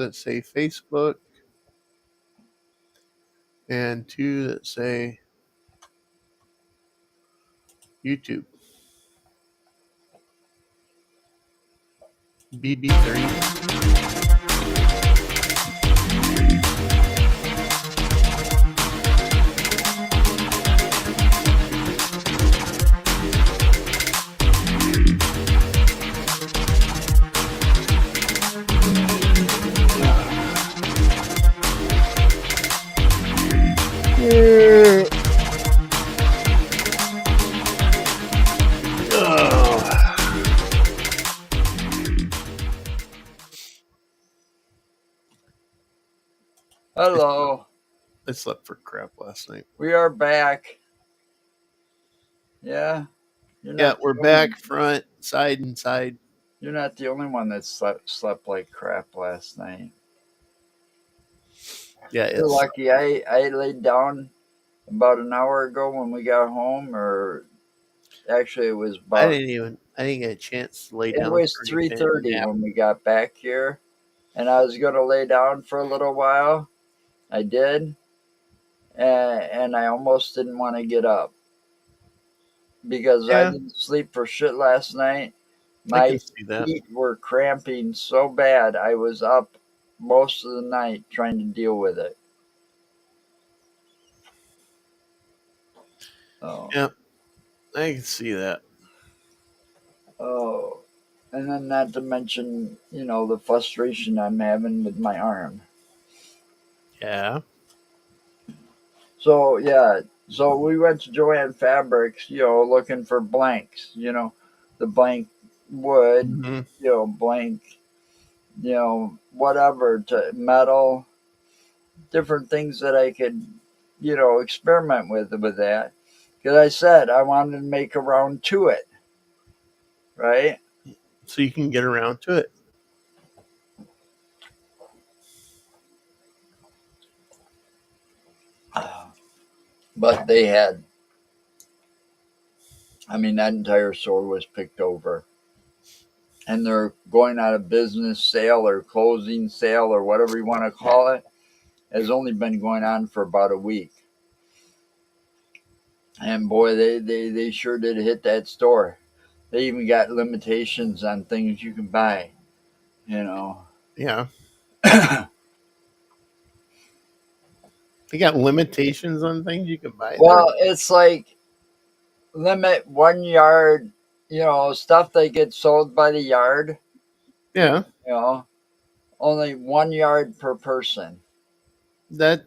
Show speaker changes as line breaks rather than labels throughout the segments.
that say Facebook, and 2 that say YouTube. BB3.
Hello.
I slept for crap last night.
We are back. Yeah.
We're back, front, side, and side.
You're not the only one that slept like crap last night.
Yeah,
You're lucky. I laid down about an hour ago when we got home, or actually it was about.
I didn't get a chance to lay down.
It was 3:30 when we got back here, and I was going to lay down for a little while. I did, and I almost didn't want to get up because I didn't sleep for shit last night. My feet were cramping so bad, I was up most of the night trying to deal with it. Oh.
Yep, I can see that.
Oh, and then not to mention, the frustration I'm having with my arm.
Yeah.
So, so we went to Joann Fabrics, looking for blanks, the blank wood, blank, whatever, to metal, different things that I could, experiment with that. Because I said I wanted to make a round to it, right?
So you can get around to it.
But they had, that entire store was picked over. And they're going out of business, sale or closing sale or whatever you want to call it, has only been going on for about a week. And boy, they sure did hit that store. They even got limitations on things you can buy,
Yeah. They got limitations on things you can buy.
Well, it's like limit 1 yard, stuff that gets sold by the yard.
Yeah.
Only 1 yard per person.
That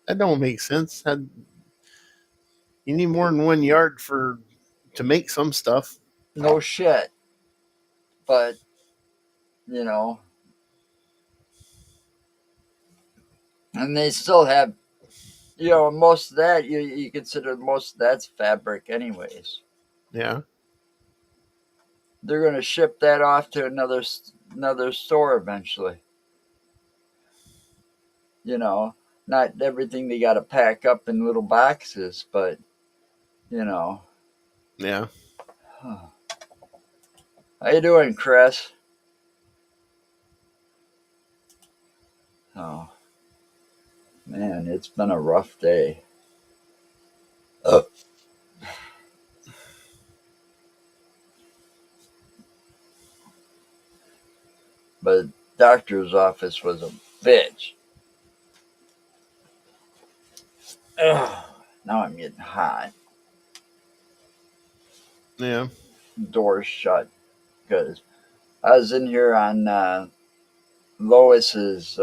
don't make sense. You need more than 1 yard to make some stuff.
No shit. But, and they still have, most of that, you consider most of that's fabric anyways.
Yeah.
They're going to ship that off to another store eventually. Not everything they got to pack up in little boxes, but,
Yeah.
How you doing, Chris? Oh, man, it's been a rough day. But doctor's office was a bitch. Ugh, now I'm getting hot.
Yeah.
Doors shut because I was in here on Lois's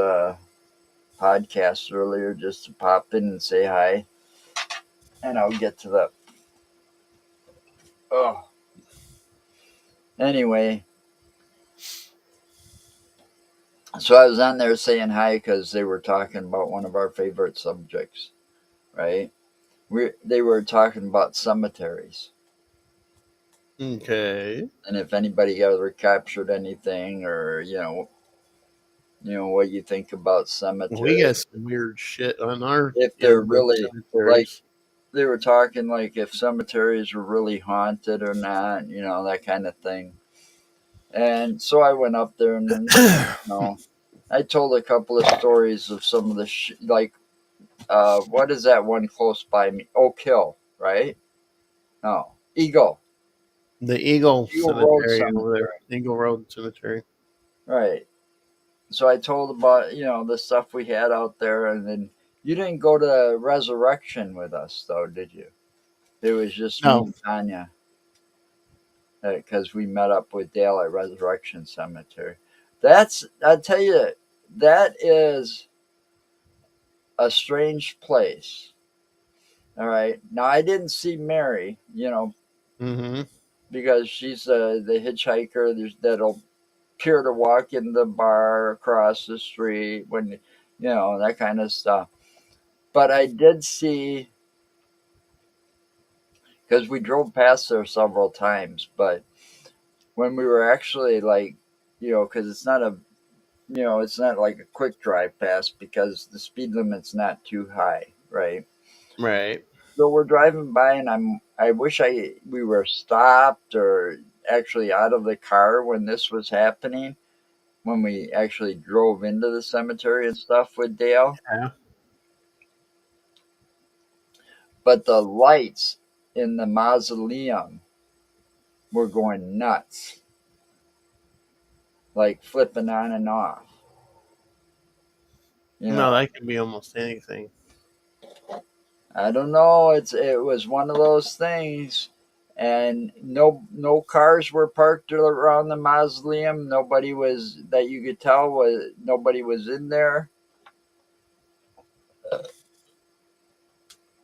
podcast earlier just to pop in and say hi. And I'll get to the. Oh. Anyway. So I was on there saying hi because they were talking about one of our favorite subjects, right? They were talking about cemeteries.
Okay.
And if anybody ever captured anything, or what you think about cemeteries.
We got some weird shit on our.
If they're really like, they were talking like if cemeteries were really haunted or not, that kind of thing. And so I went up there and I told a couple of stories of some of the like what is that one close by me? Oak Hill, right? No, Eagle.
The Eagle
Eagle Road
Cemetery over
Cemetery.
there, Eagle Road Cemetery.
Right. So I told about the stuff we had out there, and then you didn't go to Resurrection with us, though, did you? It was just me
No,
and Tanya because we met up with Dale at Resurrection Cemetery. I tell you, that is a strange place. All right. Now I didn't see Mary,
mm-hmm.
because she's the hitchhiker that'll appear to walk in the bar across the street when that kind of stuff. But I did see, because we drove past there several times, but when we were actually like, because it's not like a quick drive past because the speed limit's not too high, right?
Right.
So we're driving by, and I wish we were stopped or actually out of the car when this was happening, when we actually drove into the cemetery and stuff with Dale.
Yeah.
But the lights in the mausoleum were going nuts, like flipping on and off. You
No,
know,
that can be almost anything.
I don't know. It was one of those things, and no cars were parked around the mausoleum. Nobody was that you could tell was nobody was in there.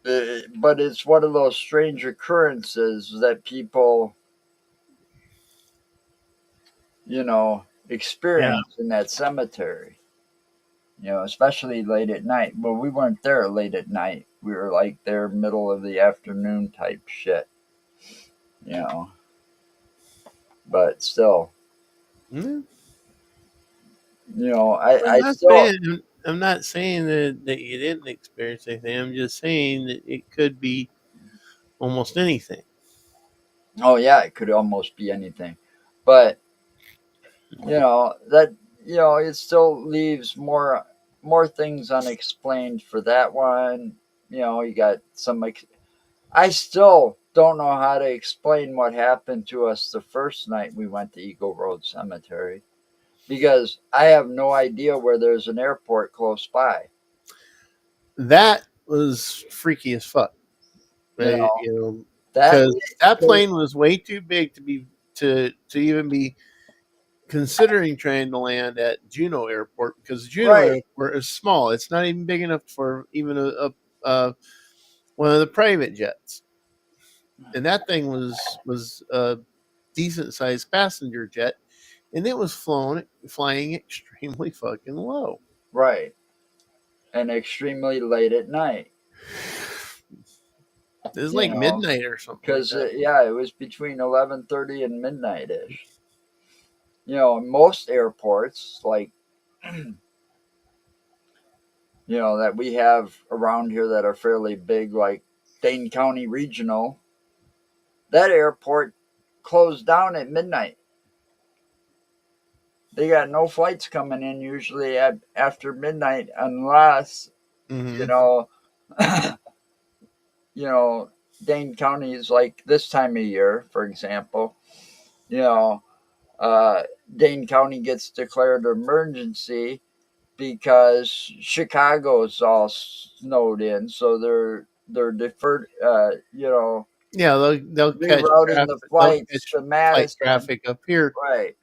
But it's one of those strange occurrences that people,
Yeah.
experience in that cemetery. Especially late at night. Well, we weren't there late at night. We were like there middle of the afternoon type shit, you know. But still,
Mm,
I still.
I'm not saying that you didn't experience anything. I'm just saying that it could be almost anything.
Oh yeah, it could almost be anything, but that it still leaves more things unexplained for that one. You got some. I still don't know how to explain what happened to us the first night we went to Eagle Road Cemetery, because I have no idea where there's an airport close by.
That was freaky as fuck.
You
Right?
know that.
Because that plane was way too big to even be considering trying to land at Juneau Airport, because Juneau
Right,
Airport is small. It's not even big enough for even a one of the private jets. And that thing was a decent sized passenger jet, and it was flying extremely fucking low.
right, and extremely late at night.
It was
You
like
know,
midnight or something like
because
that.
yeah, it was between 11:30 and midnight ish. Most airports like that we have around here that are fairly big, like Dane County Regional, that airport closed down at midnight. They got no flights coming in usually after midnight unless you
Mm-hmm.
know you know Dane County is like this time of year, for example. You know, uh, Dane County gets declared emergency because Chicago's all snowed in, so they're deferred.
Yeah, they'll catch
Rerouting
traffic.
the
They'll
flights
catch
to
flight
Madison.
traffic up here,
Right,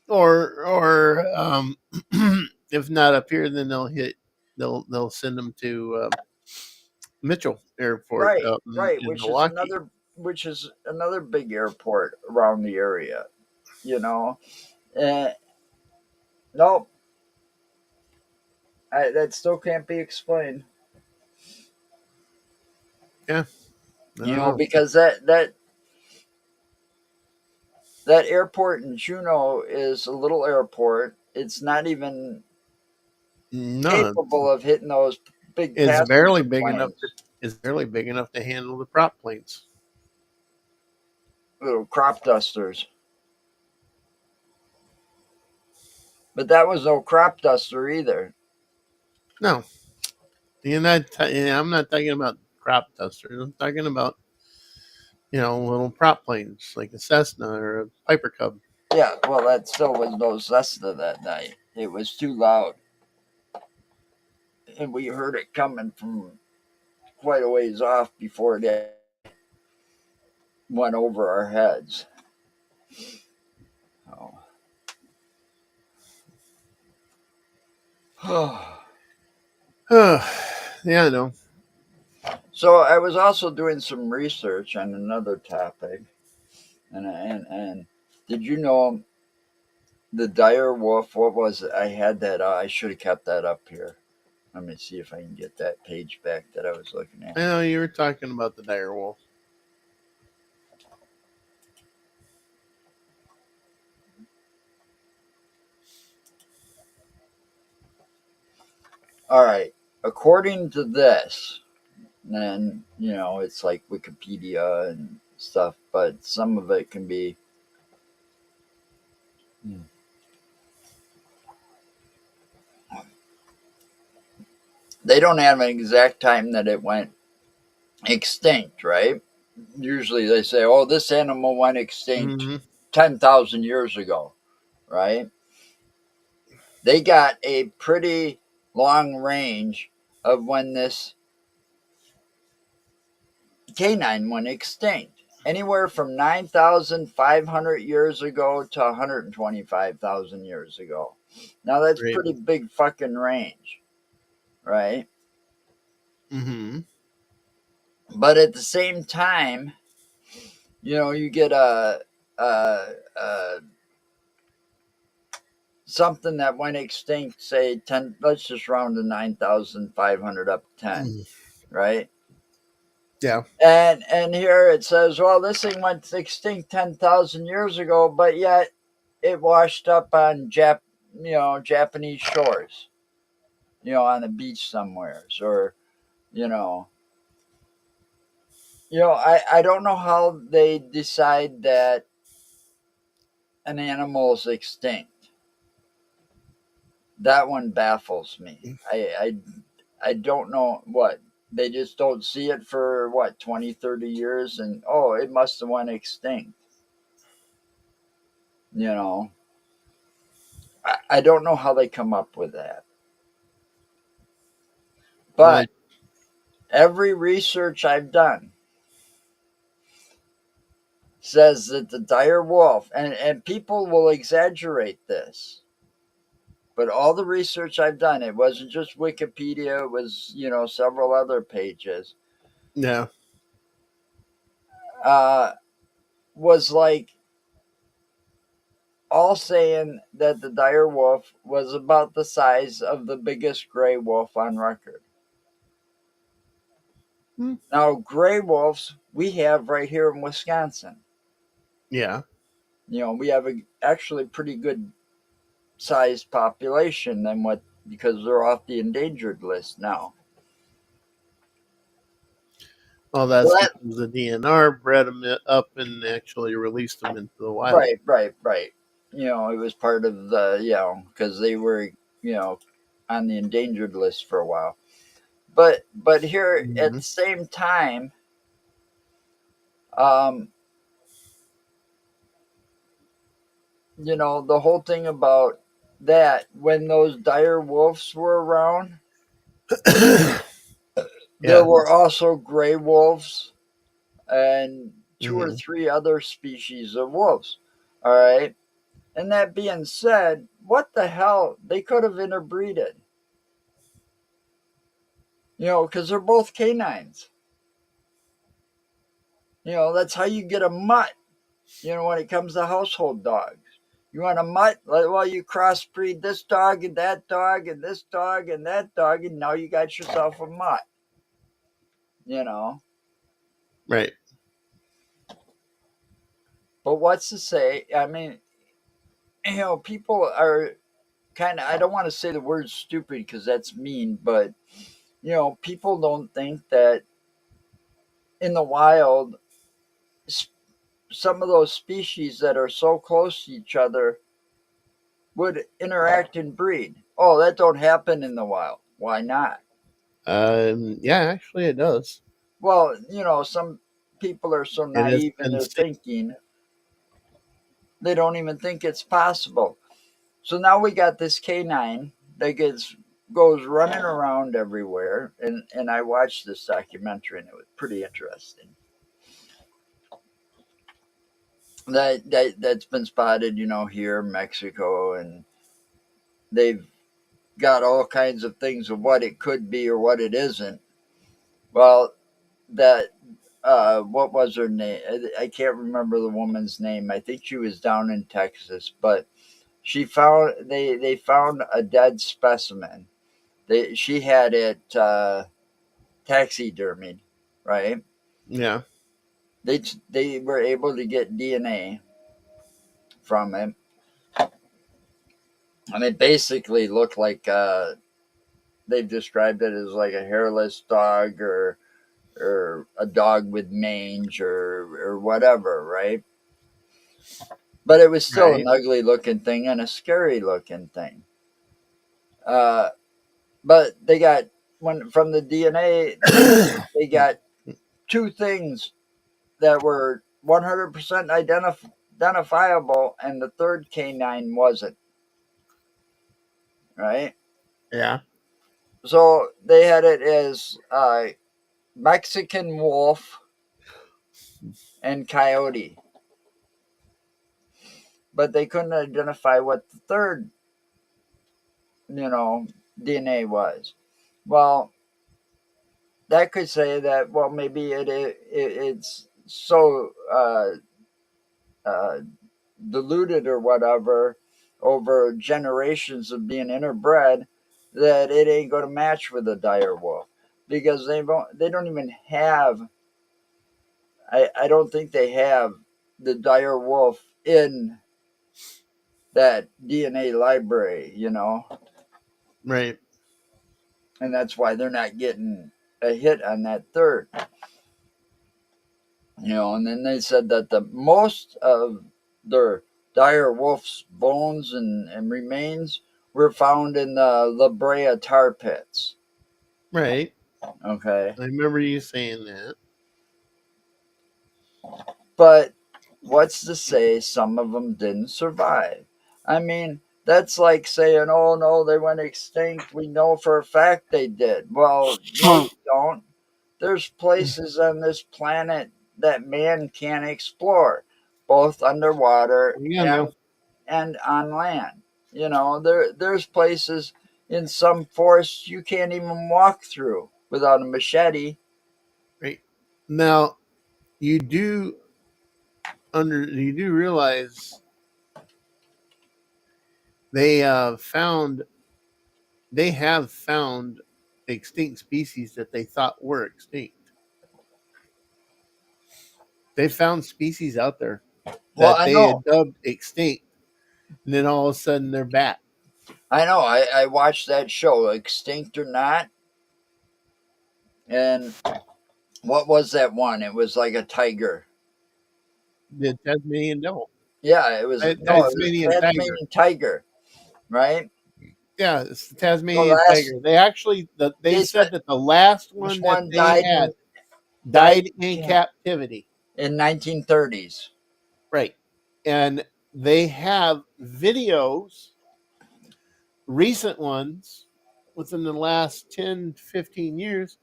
or if not up here, then they'll send them to Mitchell Airport
right,
out
right.
in Milwaukee.
Which is another big airport around the area. You know, and nope, that still can't be explained.
Yeah, I don't know.
Because that airport in Juneau is a little airport. It's not even
No,
capable of hitting those big
it's barely
passenger
big enough.
planes,
It's barely big enough to handle the prop planes.
little crop dusters. But that was no crop duster either.
No, I'm not talking about crop dusters. I'm talking about little prop planes like a Cessna or a Piper Cub.
Yeah, well, that still was no Cessna that night. It was too loud. And we heard it coming from quite a ways off before it went over our heads. Oh.
Yeah, I know.
So I was also doing some research on another topic, and did you know the dire wolf? What was it? I had that. I should have kept that up here. Let me see if I can get that page back that I was looking
I
at.
know you were talking about the dire wolf.
All right. According to this, and it's like Wikipedia and stuff, but some of it can be. They don't have an exact time that it went extinct, right? Usually they say, oh, this animal went extinct
Mm-hmm.
10,000 years ago, right? They got a pretty long range of when this canine went extinct. Anywhere from 9,500 years ago to 125,000 years ago. Now that's
Right.
pretty big fucking range, right?
Mm-hmm.
But at the same time, you get a something that went extinct, say 10, let's just round to 9,500 up to 10, right?
Yeah.
And here it says, well, this thing went extinct 10,000 years ago, but yet it washed up on Japanese shores, on a beach somewheres, or you know, I don't know how they decide that an animal is extinct. That one baffles me. I don't know what they just don't see it for what 20, 30 years, and oh, it must have went extinct. You know, I don't know how they come up with that,
Uh,
but every research I've done says that the dire wolf, and people will exaggerate this, but all the research I've done, it wasn't just Wikipedia, it was several other pages,
yeah.
uh, was like all saying that the dire wolf was about the size of the biggest gray wolf on record.
Hmm.
Now, gray wolves we have right here in Wisconsin.
Yeah.
We have a actually pretty good sized population than what because they're off the endangered list now.
Well, that's
Well, that,
because the DNR bred them up and actually released them into the wild.
right. It was part of the because they were you know on the endangered list for a while. But here at
Mm-hmm.
the same time, um, the whole thing about that when those dire wolves were around, there
Yeah.
were also gray wolves and two or
Mm-hmm.
three other species of wolves. All right. And that being said, what the hell? They could have interbreeded, because they're both canines. That's how you get a mutt, when it comes to household dogs. You want a mutt? Well, you crossbreed this dog and that dog and this dog and that dog, and now you got yourself a mutt, you know.
Right.
But what's to say? I mean, people are kind of, I don't want to say the word stupid because that's mean, but, people don't think that in the wild, some of those species that are so close to each other would interact and breed. Oh, that don't happen in the wild. Why not?
Yeah, actually, it does.
Well, some people are so
It has
naive in
been
their
seen.
thinking, they don't even think it's possible. So now we got this canine that goes running around everywhere, and I watched this documentary and it was pretty interesting. That's been spotted, here in Mexico, and they've got all kinds of things of what it could be or what it isn't. Well, that what was her name? I can't remember the woman's name. I think she was down in Texas, but they found a dead specimen. She had it taxidermied, right?
Yeah,
They were able to get DNA from it, and it basically looked like they've described it as like a hairless dog or a dog with mange or whatever, right? But it was still an
right.
ugly looking thing and a scary looking thing. Uh, but they got when from the DNA they got two things that were 100% identifiable, and the third canine wasn't, right?
Yeah,
So they had it as Mexican wolf and coyote, but they couldn't identify what the third, you know, DNA was. Well, that could say that, well, maybe it's so uh, diluted or whatever over generations of being interbred that it ain't going to match with a dire wolf because they don't even have. I don't think they have the dire wolf in that DNA library,
right.
and that's why they're not getting a hit on that third. And then they said that the most of their dire wolf's bones and remains were found in the La Brea tar pits.
Right.
Okay.
I remember you saying that.
But what's to say some of them didn't survive? I mean, that's like saying, oh no, they went extinct. We know for a fact they did. Well, no, you don't. There's places on this planet that man can explore, both underwater
Yeah, no,
and on land. There's places in some forests you can't even walk through without a machete.
right. Now you do you do realize they have found extinct species that they thought were extinct. They found species out there
Well,
that
I
they
know,
had dubbed extinct, and then all of a sudden they're back.
I know. I watched that show, Extinct or Not, and what was that one? It was like a tiger.
The Tasmanian devil,
Yeah, it was no, it was
Tasmanian tiger.
Tasmanian tiger, right?
Yeah, it's the
The
Tasmanian
last
tiger. They actually they
they
said
said
that the last
this
one that
one
they had
died
died in captivity.
in 1930s,
Right. And they have videos, recent ones, within the last 10, 15 years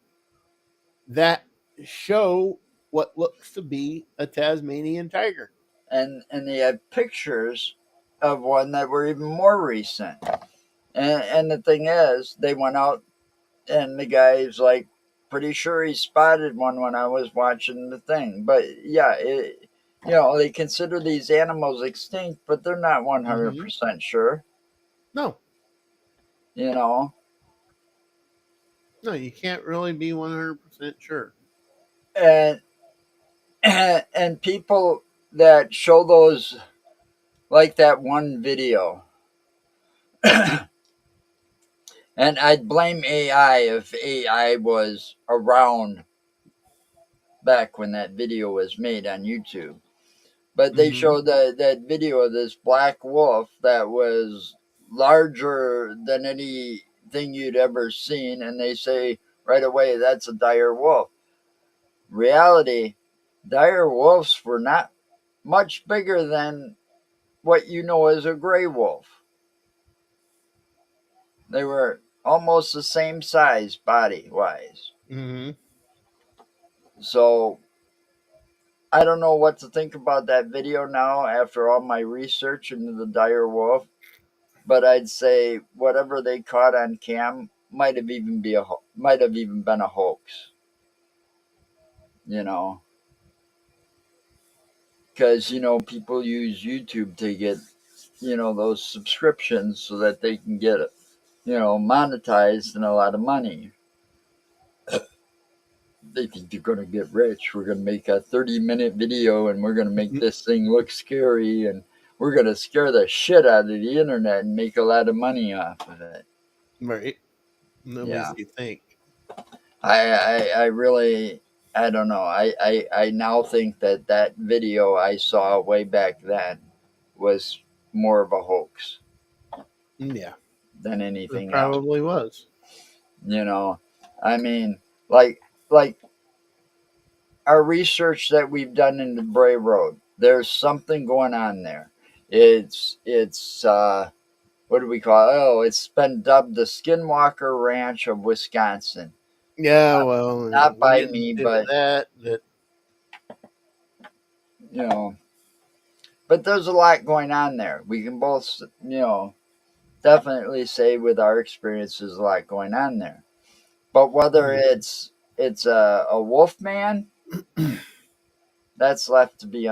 that show what looks to be a Tasmanian tiger.
and they had pictures of one that were even more recent. And the thing is, they went out and the guy's like, pretty sure he spotted one when I was watching the thing. But yeah, they consider these animals extinct, but they're not
Mm-hmm.
100% sure.
No,
You know,
no, you can't really be 100% sure.
and and people that show those like that one video, and I'd blame AI if AI was around back when that video was made on YouTube. But they
Mm-hmm.
showed that video of this black wolf that was larger than anything you'd ever seen, and they say right away that's a dire wolf. Reality, dire wolves were not much bigger than what you know as a gray wolf. They were almost the same size body wise.
Hmm.
So I don't know what to think about that video now after all my research into the dire wolf, but I'd say whatever they caught on cam might have even been a hoax, you know, because people use YouTube to get those subscriptions so that they can get monetized and a lot of money. They think they're going to get rich. We're going to make a 30-minute video and we're going to make this thing look scary and we're going to scare the shit out of the internet and make a lot of money off of it.
Right. That makes
Yeah.
you think.
I really, I don't know. I now think that video I saw way back then was more of a hoax
Yeah,
than
it
anything else.
probably was.
You know, I mean, like our research that we've done in the Bray Road, there's something going on there. It's what do we call it? Oh, it's been dubbed the Skinwalker Ranch of Wisconsin.
Yeah, well,
Not
we'll
by
get
me,
into
but
that. That
you know, but there's a lot going on there. We can both, definitely say with our experience, there's a lot going on there. But whether
Mhm.
it's a wolf man, that's left to be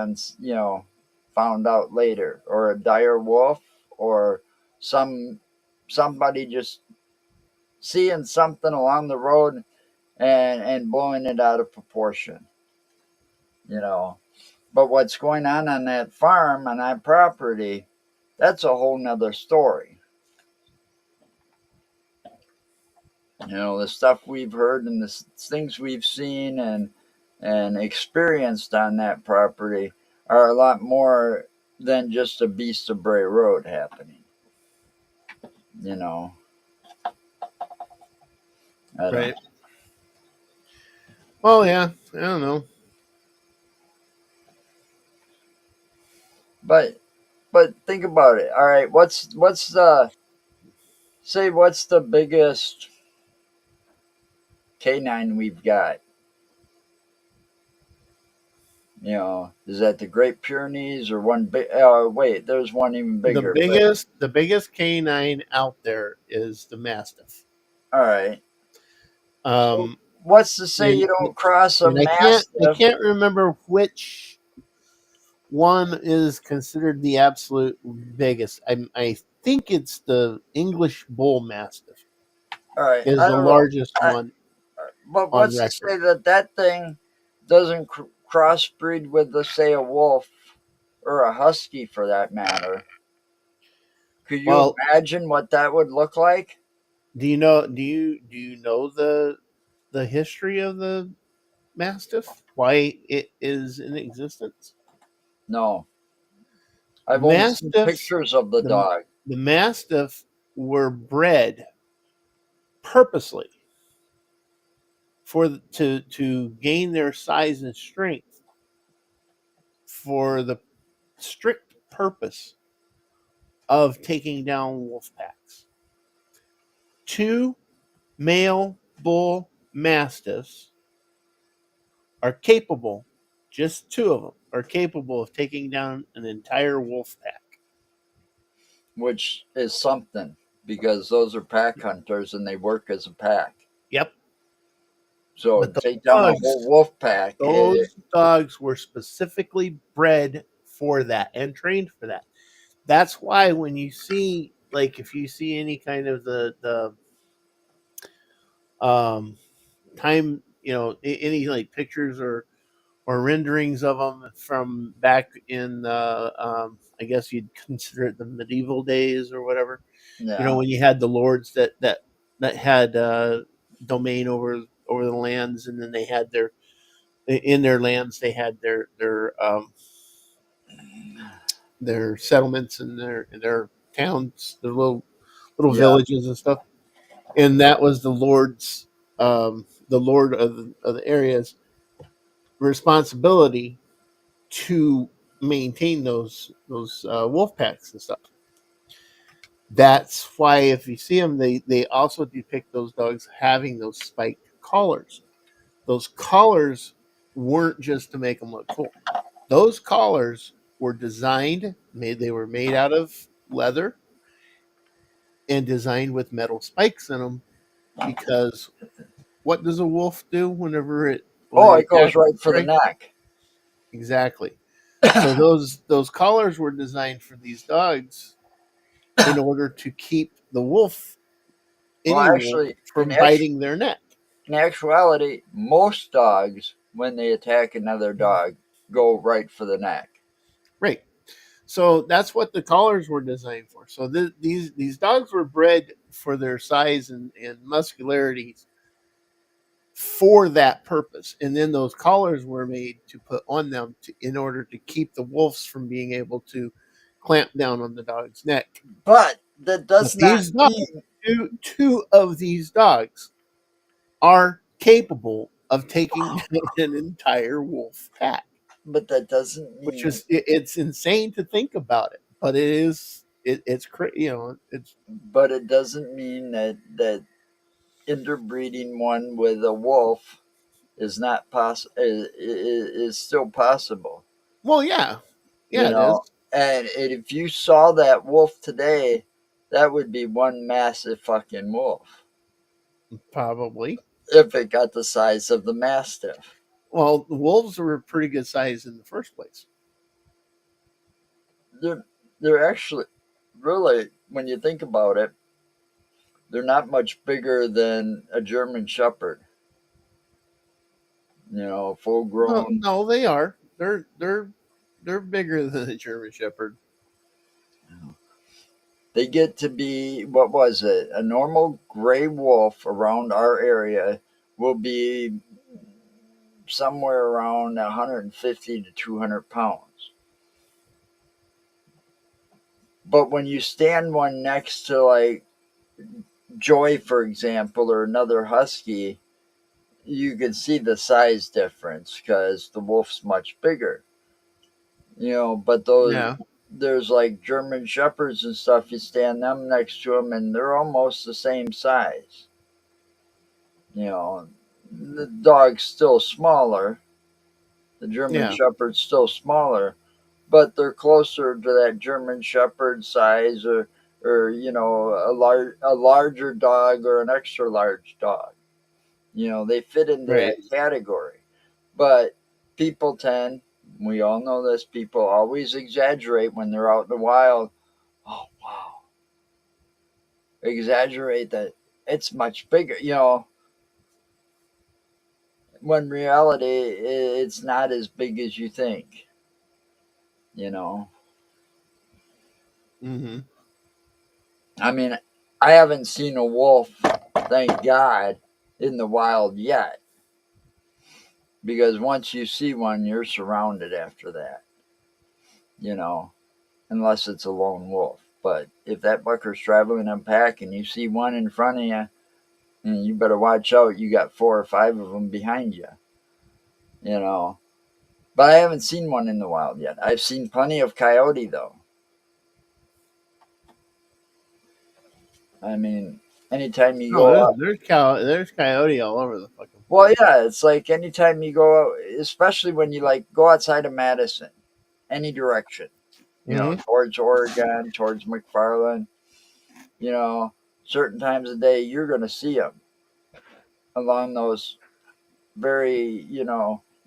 found out later, or a dire wolf, or some somebody just seeing something along the road and blowing it out of proportion. You know, but what's going on that farm on that property, that's a whole nother story. The stuff we've heard and the things we've seen and experienced on that property are a lot more than just a Beast of Bray Road happening. You know, I don't.
right. Well, yeah, I don't know.
But think about it. All right, what's the biggest canine we've got? Is that the Great Pyrenees or one big? Wait, there's one even bigger. But
The biggest canine out there is the Mastiff.
all right, so
Um,
what's to say
and
you don't cross a
and I
mastiff?
can't remember which one is considered the absolute biggest. I think it's the English Bull Mastiff
All right,
is
I
the
don't know.
largest
I,
one
but
on
what's to
record.
say that thing doesn't crossbreed with, let's say, a wolf or a husky for that matter? Could you
Well,
imagine what that would look like?
do you know the history of the Mastiff? Why it is in existence?
No, I've only seen
Mastiffs
pictures of the
the
dog.
the Mastiff were bred purposely to gain their size and strength for the strict purpose of taking down wolf packs. Two male bull mastiffs are capable, just two of them are capable of taking down an entire wolf pack.
Which is something because those are pack hunters and they work as a pack.
Yep.
So
But
take down a whole wolf pack.
those dogs were specifically bred for that and trained for that. That's why when you see, like, if you see any kind of the time, any like pictures or renderings of them from back in I guess you'd consider it the medieval days or whatever.
Yeah,
When you had the lords that had domain over the lands, and then they had in their lands they had their settlements and their towns, the little
Yeah.
villages and stuff, and that was the lord of the area's responsibility to maintain those wolf packs and stuff. That's why if you see them, they also depict those dogs having those spiked collars. Those collars weren't just to make them look cool. Those collars were they were made out of leather and designed with metal spikes in them because what does a wolf do when
Oh,
it
it goes
attacks
right
its
for the
prey?
neck.
Exactly. So those collars were designed for these dogs in order to keep
Well,
any wolf
actually,
from biting their neck.
in actuality, most dogs, when they attack another dog, go right for the neck.
Right. So that's what the collars were designed for. So these dogs were bred for their size and muscularity for that purpose. And then those collars were made to put on them in order to keep the wolves from being able to clamp down on the dog's neck.
But that
But
does not
these dogs,
mean.
two of these dogs are capable of taking down an entire wolf pack,
But that doesn't
which
mean.
is it's insane to think about it, but it's
But it doesn't mean that interbreeding one with a wolf is not is still possible.
well, yeah,
You
yeah, it is
know, and if you saw that wolf today, that would be one massive fucking wolf
probably.
if it got the size of the mastiff.
Well, the wolves were pretty good size in the first place.
They're they're actually really, when you think about it, they're not much bigger than a German Shepherd. Full
No,
grown.
no, they are. They're bigger than a German Shepherd.
They get to be, what was it? A normal gray wolf around our area will be somewhere around 150 to 200 pounds. But when you stand one next to like Joy, for example, or another husky, you can see the size difference because the wolf's much bigger. But those,
Yeah,
there's like German shepherds and stuff. You stand them next to them, and they're almost the same size. You know, the dog's still smaller. The German
yeah,
shepherd's still smaller, but they're closer to that German shepherd size, or a larger dog or an extra large dog. They fit into
right.
that category. But people tend, we all know this, people always exaggerate when they're out in the wild. Oh wow, exaggerate that it's much bigger. When reality it's not as big as you think. You know,
Mm-hmm.
I mean, I haven't seen a wolf, thank God, in the wild yet. Because once you see one, you're surrounded after that. You know, unless it's a lone wolf. But if that bucker's traveling in a pack and you see one in front of you, and you better watch out. You got 4 or 5 of them behind you. You know, but I haven't seen one in the wild yet. I've seen plenty of coyote though. I mean, anytime you
Oh,
go out.
there's coyote all over the fucking
Well,
place.
yeah, it's like anytime you go out, especially when you like go outside of Madison, any direction,
Mm-hmm.
towards Oregon, towards McFarland, you know, certain times of day, you're going to see them along those very,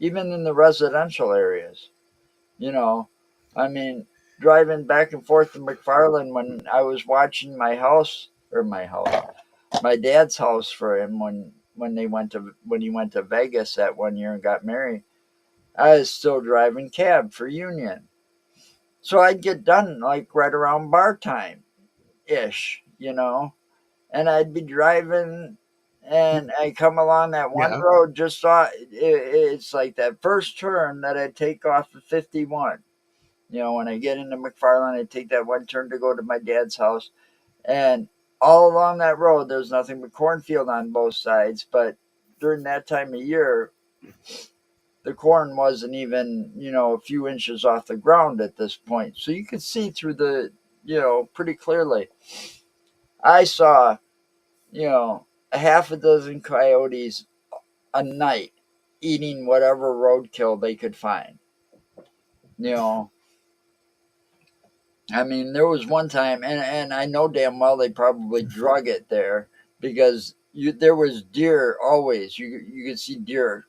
even in the residential areas, you know, I mean, driving back and forth to McFarland when I was watching my dad's house for him when he went to Vegas that one year and got married. I was still driving cab for Union. So I'd get done like right around bar time ish, and I'd be driving and I come along that one
Yeah.
road just saw it's like that first turn that I take off of 51. When I get into McFarland, I take that one turn to go to my dad's house, and all along that road, there's nothing but cornfield on both sides. But during that time of year, the corn wasn't even, a few inches off the ground at this point. So you could see through pretty clearly. I saw, a half a dozen coyotes a night eating whatever roadkill they could find. You know, I mean, there was one time, and I know damn well they probably drug it there because there was deer always. You could see deer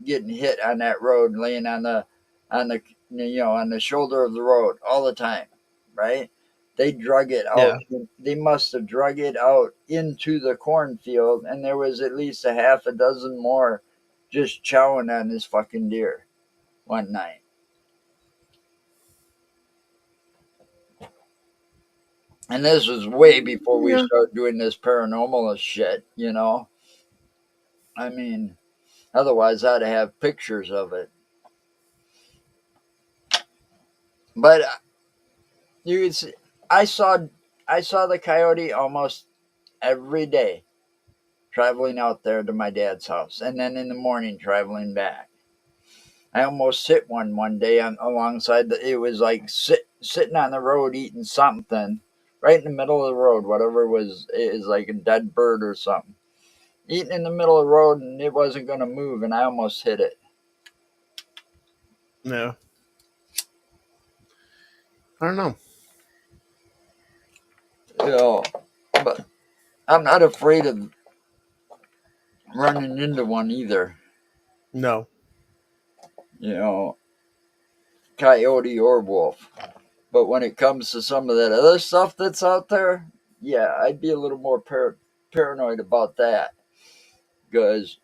getting hit on that road, laying on the on the shoulder of the road all the time, right? They drug it
Yeah.
out. They must have drug it out into the cornfield, and there was at least a half a dozen more just chowing on this fucking deer one night. And this was way before we
Yeah.
started doing this paranormal shit. I mean, otherwise I'd have pictures of it. But you could see, I saw I saw the coyote almost every day traveling out there to my dad's house, and then in the morning traveling back. I almost hit one day alongside it was like sitting on the road eating something right in the middle of the road, whatever is like a dead bird or something. Eating in the middle of the road and it wasn't going to move, and I almost hit it.
No. I don't know.
You know, but I'm not afraid of running into one either.
No.
You know, coyote or wolf. But when it comes to some of that other stuff that's out there, yeah, I'd be a little more paranoid about that because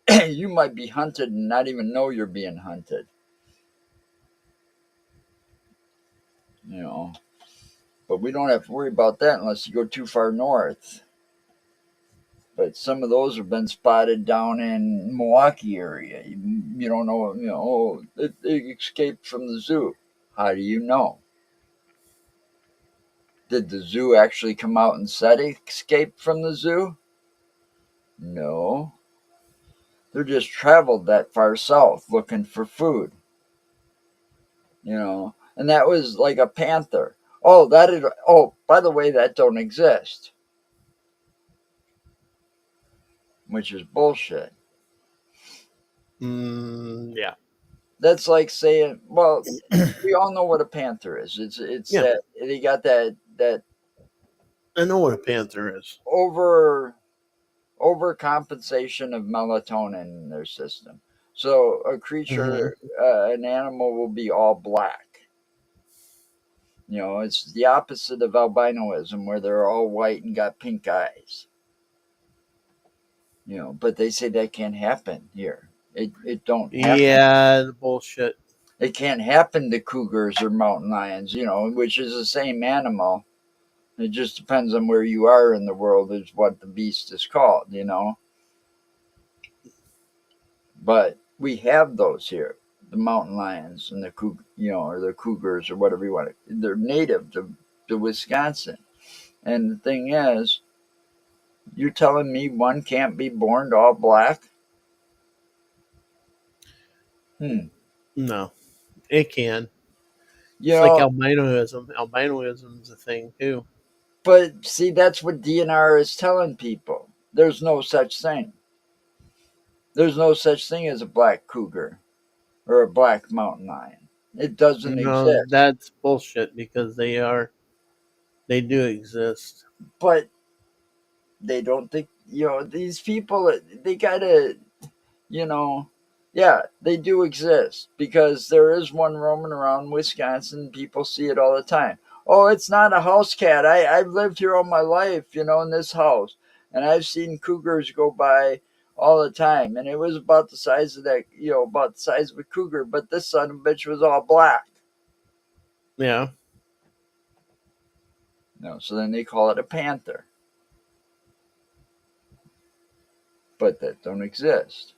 you might be hunted and not even know you're being hunted. You know, but we don't have to worry about that unless you go too far north. But some of those have been spotted down in Milwaukee area. You don't know, it escaped from the zoo. How do you know? Did the zoo actually come out and said it escaped from the zoo? No. They just traveled that far south looking for food, And that was like a panther. Oh, by the way, that don't exist, which is bullshit.
Yeah.
That's like saying, well, we all know what a panther is. It's
Yeah.
that they got that
I know what a panther is.
over overcompensation of melatonin in their system. So a
Hmm.
creature, an animal will be all black. It's the opposite of albinoism, where they're all white and got pink eyes. But they say that can't happen here. It don't happen.
Yeah. Bullshit.
It can't happen to cougars or mountain lions, which is the same animal. It just depends on where you are in the world, is what the beast is called. But we have those here, the mountain lions and the or the cougars or whatever you want. They're native to Wisconsin. And the thing is, you're telling me one can't be born all black? Hmm.
No. It can.
You
It's like
know,
albinoism. Albinoism is a thing too.
but see, that's what DNR is telling people. There's no such thing. There's no such thing as a black cougar or a black mountain lion. It doesn't
No,
exist.
that's bullshit because they do exist.
But they don't think, these people, they gotta, you know, yeah, they do exist because there is one roaming around Wisconsin. People see it all the time. Oh, it's not a house cat. I've lived here all my life, in this house, and I've seen cougars go by all the time, and it was about the size of that, about the size of a cougar, but this son of a bitch was all black.
Yeah.
So then they call it a panther, but that don't exist.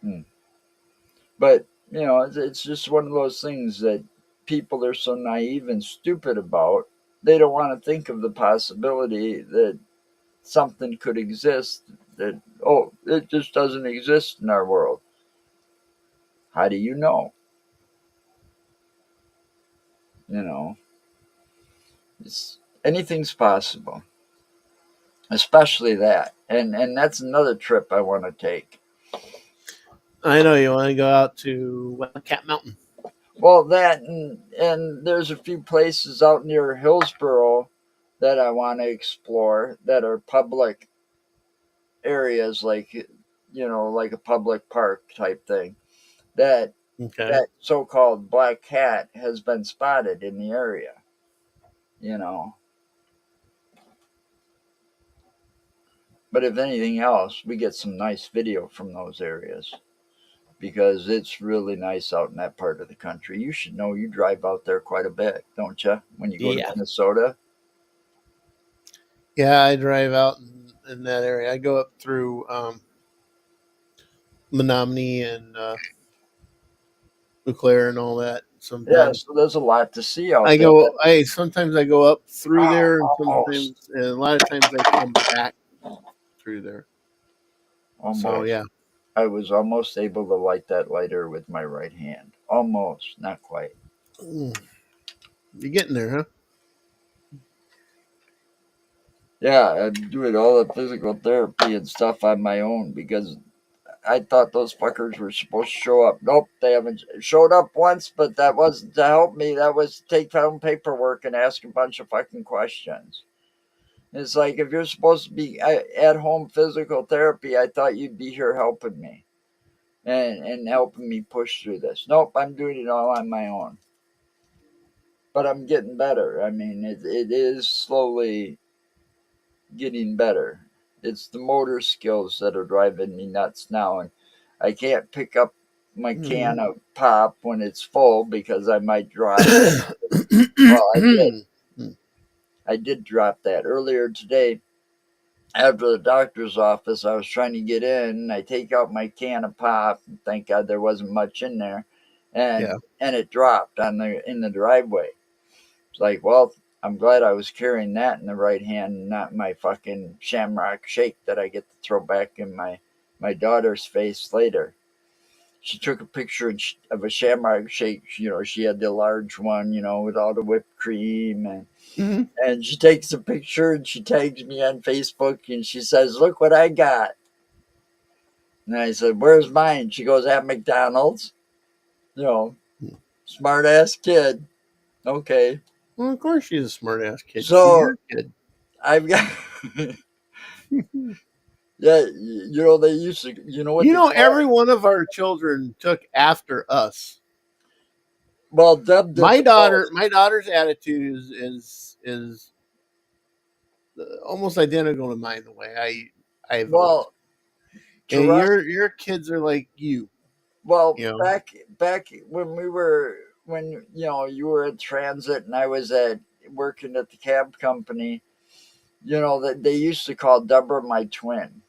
Hmm. But it's just one of those things that people are so naive and stupid about. They don't want to think of the possibility that something could exist that, oh, it just doesn't exist in our world. How do you know? You know, anything's possible, especially that. And that's another trip I want to take.
I know you want to go out to Wildcat Mountain.
Well, that and there's a few places out near Hillsboro that I want to explore that are public areas, like like a public park type thing. That
Okay.
that so-called black cat has been spotted in the area. You know, but if anything else, we get some nice video from those areas because it's really nice out in that part of the country. You should know you drive out there quite a bit, don't you? When you go to
Yeah.
Minnesota.
Yeah, I drive out in that area. I go up through Menominee and Eau Claire and all that
Yeah,
sometimes.
so there's a lot to see out
I
there.
go. I sometimes I go up through
Wow,
there, and
almost,
sometimes, and a lot of times I come back through there. So
almost.
yeah,
I was almost able to light that lighter with my right hand. Almost, not quite.
you're getting there, huh?
Yeah, I'm doing all the physical therapy and stuff on my own because I thought those fuckers were supposed to show up. Nope, they haven't showed up once, but that wasn't to help me. That was to take down paperwork and ask a bunch of fucking questions. It's like if you're supposed to be at home physical therapy, I thought you'd be here helping me and helping me push through this. Nope, I'm doing it all on my own. But I'm getting better. I mean, it is slowly getting better. It's the motor skills that are driving me nuts now, and I can't pick up my can of pop when it's full because I might drop it. Well, I did. I did drop that earlier today. After the doctor's office, I was trying to get in. And I take out my can of pop. And thank God there wasn't much in there,
Yeah.
and it dropped on the in the driveway. It's like, well, I'm glad I was carrying that in the right hand, and not my fucking shamrock shake that I get to throw back in my daughter's face later. She took a picture of a shamrock shake. She had the large one, with all the whipped cream,
Hmm.
and she takes a picture and she tags me on Facebook and she says, "Look what I got." And I said, "Where's mine?" She goes, "At McDonald's." You know, smart ass kid. Okay,
Well, of course she's a smart ass kid. She's
so
your kid.
I've got. Yeah, they used to, what
You
they
know,
call
every
it?
one of our children took after us.
Well, Deb did
My
the
daughter,
most.
my daughter's attitude is almost identical to mine. The way I've always,
Well, to
and
rest,
your kids are like you.
well,
You know,
back when you were at transit and I was at working at the cab company, that they used to call Deborah my twin.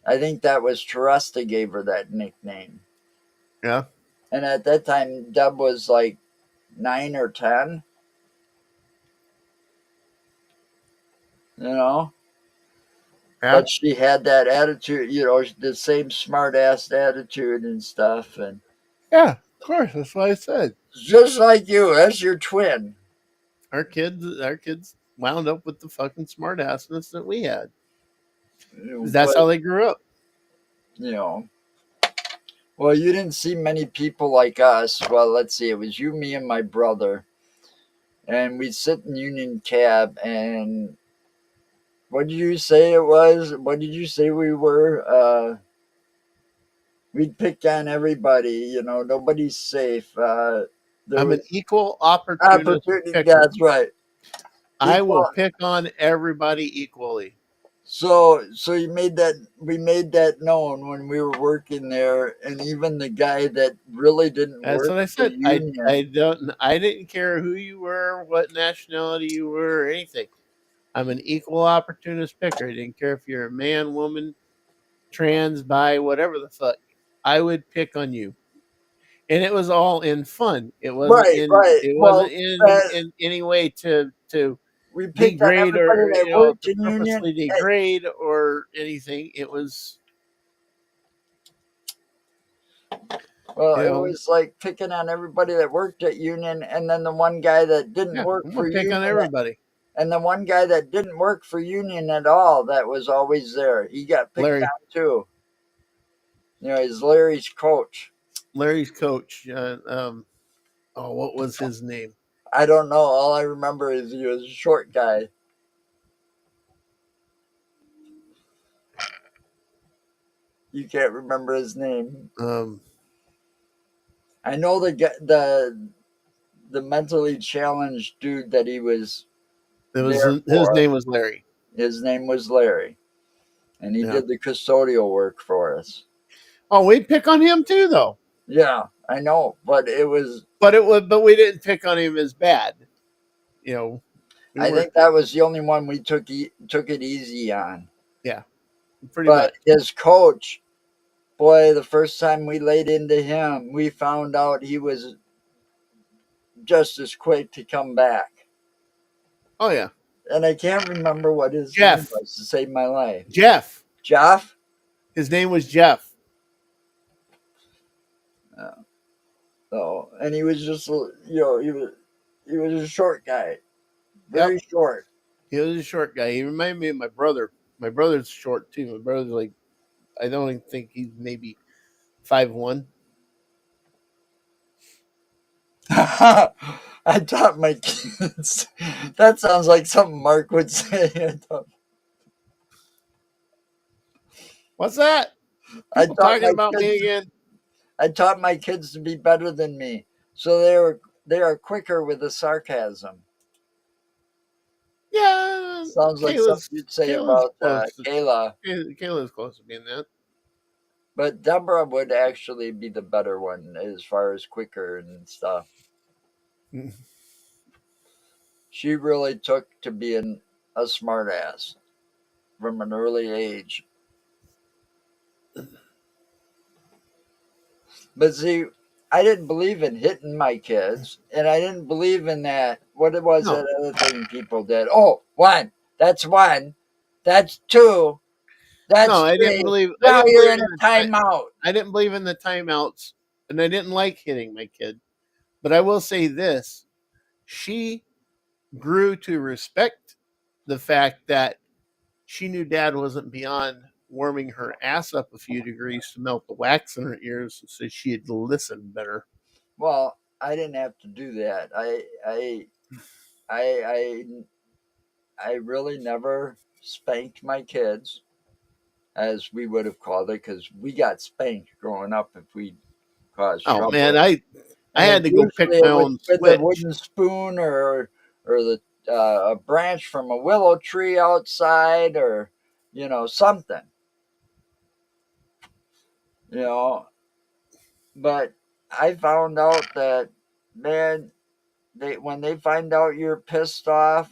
I think that was Teresta gave her that nickname.
yeah,
And at that time, Deb was like 9 or 10, you know?
yeah,
But she had that attitude, the same smart ass attitude and stuff. And
yeah. Of course, that's what I said.
just like you, that's your twin.
Our kids wound up with the fucking smart assness that we had. That's
But,
how they grew up.
you know, well, you didn't see many people like us. Well, let's see, it was you, me, and my brother. And we'd sit in Union Cab. And what did you say it was? What did you say we were? We'd pick on everybody. Nobody's safe. There
I'm
was
an equal opportunist
opportunity.
picker.
That's right.
I will
Equal.
pick on everybody equally.
So we made that known when we were working there, and even the guy that really didn't
That's
work
what I
for
said.
Union.
I didn't care who you were, what nationality you were, or anything. I'm an equal opportunist picker. I didn't care if you're a man, woman, trans, bi, whatever the fuck. I would pick on you. And it was all in fun. It wasn't
Right,
in
right.
it wasn't
Well,
in any way to
we picked on
degrade
everybody
or
that
to
worked in union.
purposely degrade or anything. It was
Well,
you
it
know
was like picking on everybody that worked at union, and then the one guy that didn't
yeah,
work
I'm
for
gonna pick on
union,
everybody.
and the one guy that didn't work for union at all, that was always there. He got picked
Larry
on too. He's Larry's coach.
Larry's coach. Oh, what was his name?
I don't know. All I remember is he was a short guy. You can't remember his name.
Um,
I know the mentally challenged dude that he was
it was
there
his
for.
name was Larry.
His name was Larry, and he
Yeah.
did the custodial work for us.
Oh, we pick on him too, though.
Yeah, I know, but it was.
But we didn't pick on him as bad. You know, we
I
weren't.
think that was the only one we took it easy on.
Yeah, pretty
But
much.
his coach, boy, the first time we laid into him, we found out he was just as quick to come back.
Oh yeah,
And I can't remember what his name
Jeff.
was to save my life.
Jeff.
Jeff?
His name was Jeff.
Oh, and he was just, he was a short guy,
Yep.
very short.
He was a short guy. He reminded me of my brother. My brother's short too. My brother's like I don't even think he's maybe 5'1".
I taught my kids. That sounds like something Mark would say.
What's that?
I
People
taught
talking
my
about me
kids.
again?
I taught my kids to be better than me, so they are quicker with the sarcasm.
Yeah,
Sounds like something you'd say
Kayla's
about
close.
Kayla,
Kayla's close to being that.
but Deborah would actually be the better one as far as quicker and stuff. She really took to being a smartass from an early age. But see, I didn't believe in hitting my kids, and I didn't believe in that. What it was
No,
that other thing people did? Oh, one. That's one. That's two.
no,
That's
I didn't
three.
believe. I
Now
didn't
you're
believe
in
in
a
the.
timeout.
I didn't believe in the timeouts, and I didn't like hitting my kid. But I will say this: she grew to respect the fact that she knew Dad wasn't beyond warming her ass up a few degrees to melt the wax in her ears, so she had to listen better.
Well, I didn't have to do that. I, I really never spanked my kids, as we would have called it, because we got spanked growing up if we caused
Oh man,
trouble.
I
And
had
it
to go pick
usually
my
it was
own
with a
switch.
wooden spoon or the a branch from a willow tree outside, or something, you know. But I found out that, man, they when they find out you're pissed off,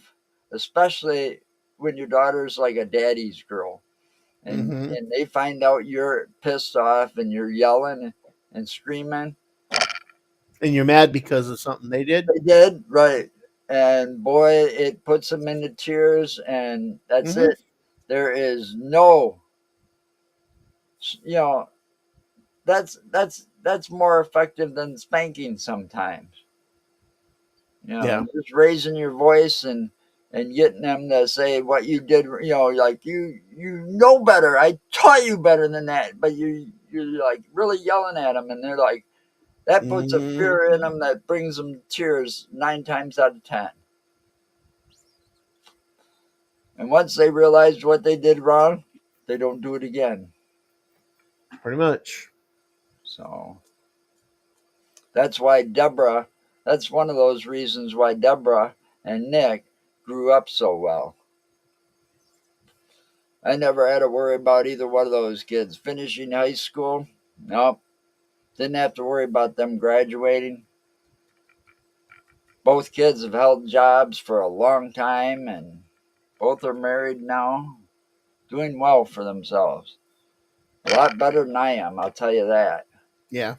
especially when your daughter's like a daddy's girl, and
Mm-hmm.
and they find out you're pissed off and you're yelling and screaming.
And you're mad because of something they did.
They did, right. And boy, it puts them into tears, and that's
Mm-hmm.
it. There is no, you know, that's more effective than spanking sometimes.
Yeah.
Just raising your voice and getting them to say what you did, like you know better. I taught you better than that, but you're like really yelling at them, and they're like, that puts a fear in
Mm-hmm.
them that brings them to tears 9 times out of 10. And once they realize what they did wrong, they don't do it again.
Pretty much.
So that's why that's one of those reasons why Deborah and Nick grew up so well. I never had to worry about either one of those kids finishing high school. Nope. Didn't have to worry about them graduating. Both kids have held jobs for a long time, and both are married now, doing well for themselves. A lot better than I am, I'll tell you that.
Yeah.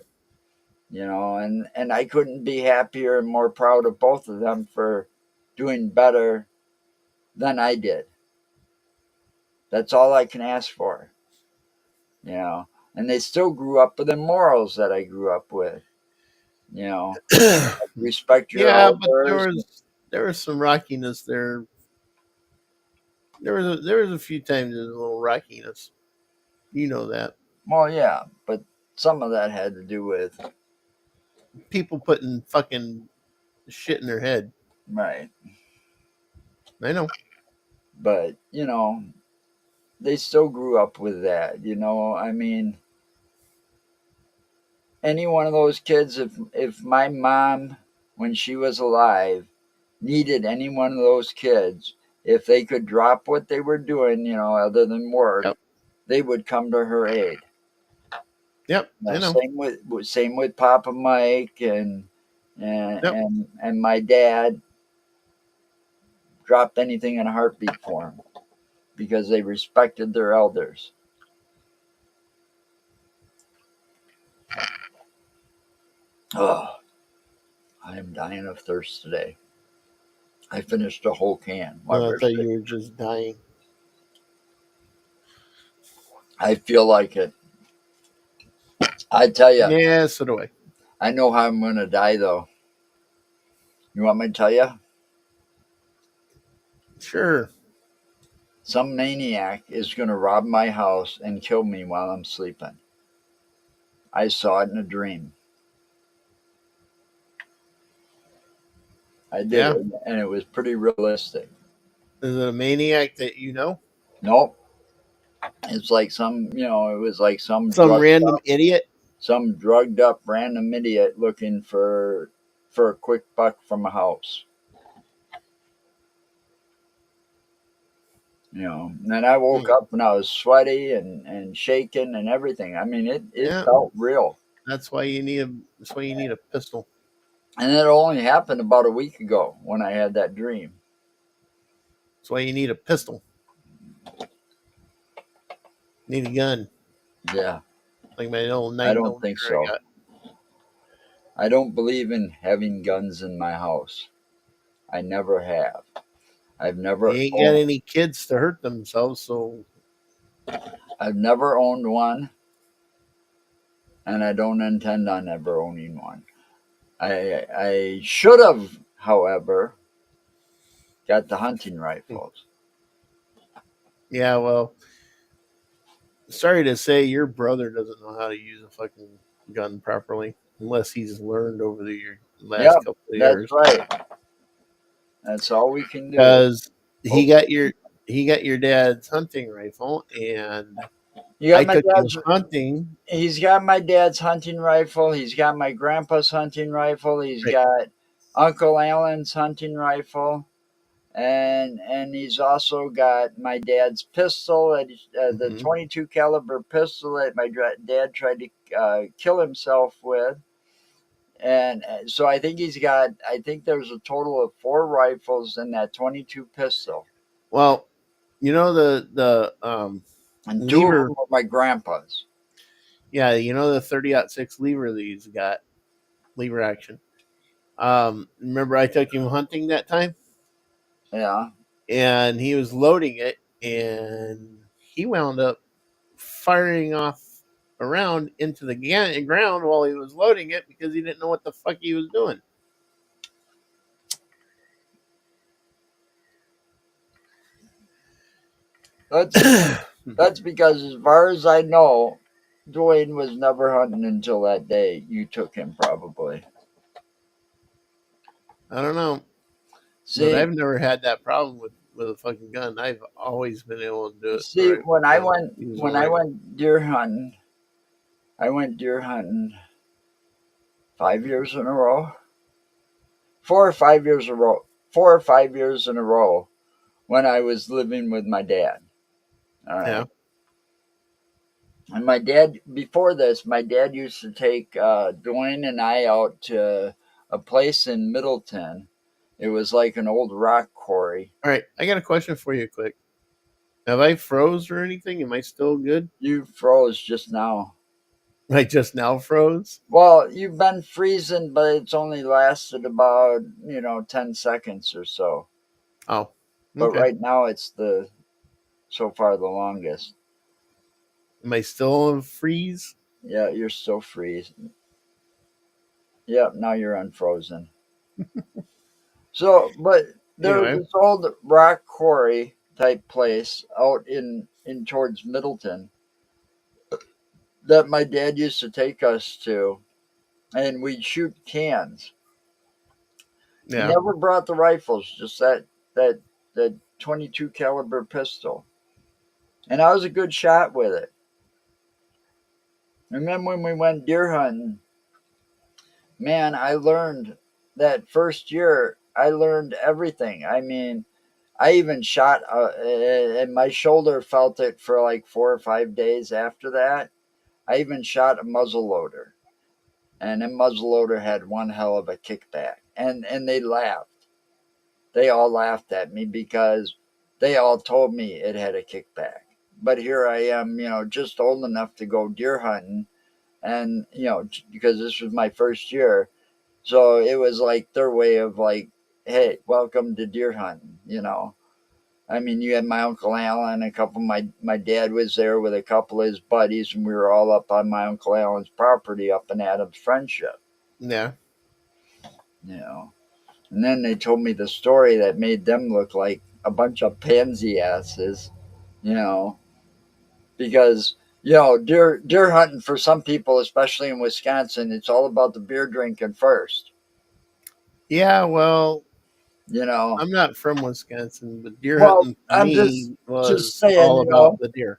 And I couldn't be happier and more proud of both of them for doing better than I did. That's all I can ask for. And they still grew up with the morals that I grew up with. Respect your
Yeah, but
elders.
there was some rockiness there. There was a few times there was a little rockiness. You know that.
Well, yeah, but some of that had to do with
People putting fucking shit in their head.
right.
I know.
But they still grew up with that. I mean, any one of those kids, if my mom, when she was alive, needed any one of those kids, if they could drop what they were doing, other than work,
Yep.
they would come to her aid.
Yep. I know.
Same with Papa Mike and
Yep.
and my dad. Dropped anything in a heartbeat for them because they respected their elders. Oh, I am dying of thirst today. I finished a whole can while
No, I
we're
thought
sitting.
you were just dying.
I feel like it. I tell you,
Yeah, so do I.
I know how I'm going to die, though. You want me to tell you?
Sure.
Some maniac is going to rob my house and kill me while I'm sleeping. I saw it in a dream. I did
Yeah.
it, and it was pretty realistic.
Is it a maniac that you know?
Nope. It's like it was like
Some random idiot?
some drugged up random idiot looking for a quick buck from a house. And then I woke
Hmm.
up and I was sweaty and shaking and everything. I mean, it
Yeah.
felt real.
That's why you need a pistol.
And it only happened about a week ago when I had that dream.
That's why you need a pistol. You need a gun.
Yeah,
Like my old
I
9
don't
millimeter
think
I
so.
got.
I don't believe in having guns in my house. I never have. I've
They
never
ain't got
owned,
any kids to hurt themselves, so
I've never owned one, and I don't intend on ever owning one. I should have, however, got the hunting rifles.
yeah, well, sorry to say your brother doesn't know how to use a fucking gun properly unless he's learned over the last
Yep,
couple of
that's
years.
right. That's all we can do.
Because he
Hope
got your dad's hunting rifle and
you got
I
my
took you
dad's.
hunting.
He's got my dad's hunting rifle. He's got my grandpa's hunting rifle. He's
Right.
got Uncle Alan's hunting rifle, and he's also got my dad's pistol, the
Hmm.
22 caliber pistol that my dad tried to kill himself with. And so I think he's got. I think there's a total of 4 rifles in that 22 pistol,
Well, you know the
and 2 of
lever.
them are my grandpa's.
Yeah, you know the 30-06 lever that he's got, lever action. Remember I took him hunting that time
Yeah.
and he was loading it and he wound up firing off around into the ground while he was loading it because he didn't know what the fuck he was doing.
That's That's because, as far as I know, Dwayne was never hunting until that day you took him, probably.
I don't know, but
See,
I've never had that problem with a fucking gun. I've always been able to do it
see, when I went
use a
when I
rifle.
went deer hunting, I went deer hunting 5 years in a row, 4 or 5 years in a row, 4 or 5 years in a row when I was living with my dad. All
Yeah.
right. And my dad, before this, my dad used to take Dwayne and I out to a place in Middleton. It was like an old rock quarry.
All right, I got a question for you, quick. Have I froze or anything? Am I still good?
You froze just now.
I just now froze.
Well, you've been freezing, but it's only lasted about 10 seconds or so.
Oh,
But
okay.
right now it's the so far the longest.
Am I still in freeze?
Yeah, you're still freezing. Yep, now you're unfrozen. So, but there was
Anyway,
this old rock quarry type place out in towards Middleton that my dad used to take us to, and we'd shoot cans. He
yeah,
never brought the rifles, just that that 22 caliber pistol, and I was a good shot with it. And then when we went deer hunting, man, I learned that first year. I learned everything. I mean, I even shot, and my shoulder felt it for like 4 or 5 days after that. I even shot a muzzle loader, and a muzzle loader had one hell of a kickback, and they laughed. They all laughed at me because they all told me it had a kickback. But here I am, just old enough to go deer hunting, and because this was my first year, so it was like their way of like, hey, welcome to deer hunting. I mean, you had my Uncle Alan, a couple, my dad was there with a couple of his buddies, and we were all up on my Uncle Alan's property up in Adams Friendship,
yeah,
you know. And then they told me the story that made them look like a bunch of pansy asses, you know, because deer hunting for some people, especially in Wisconsin, it's all about the beer drinking first,
yeah. Well,
you know.
I'm not from Wisconsin, but deer
Well,
hunting for
I'm just
me
just
was
saying,
all about the deer.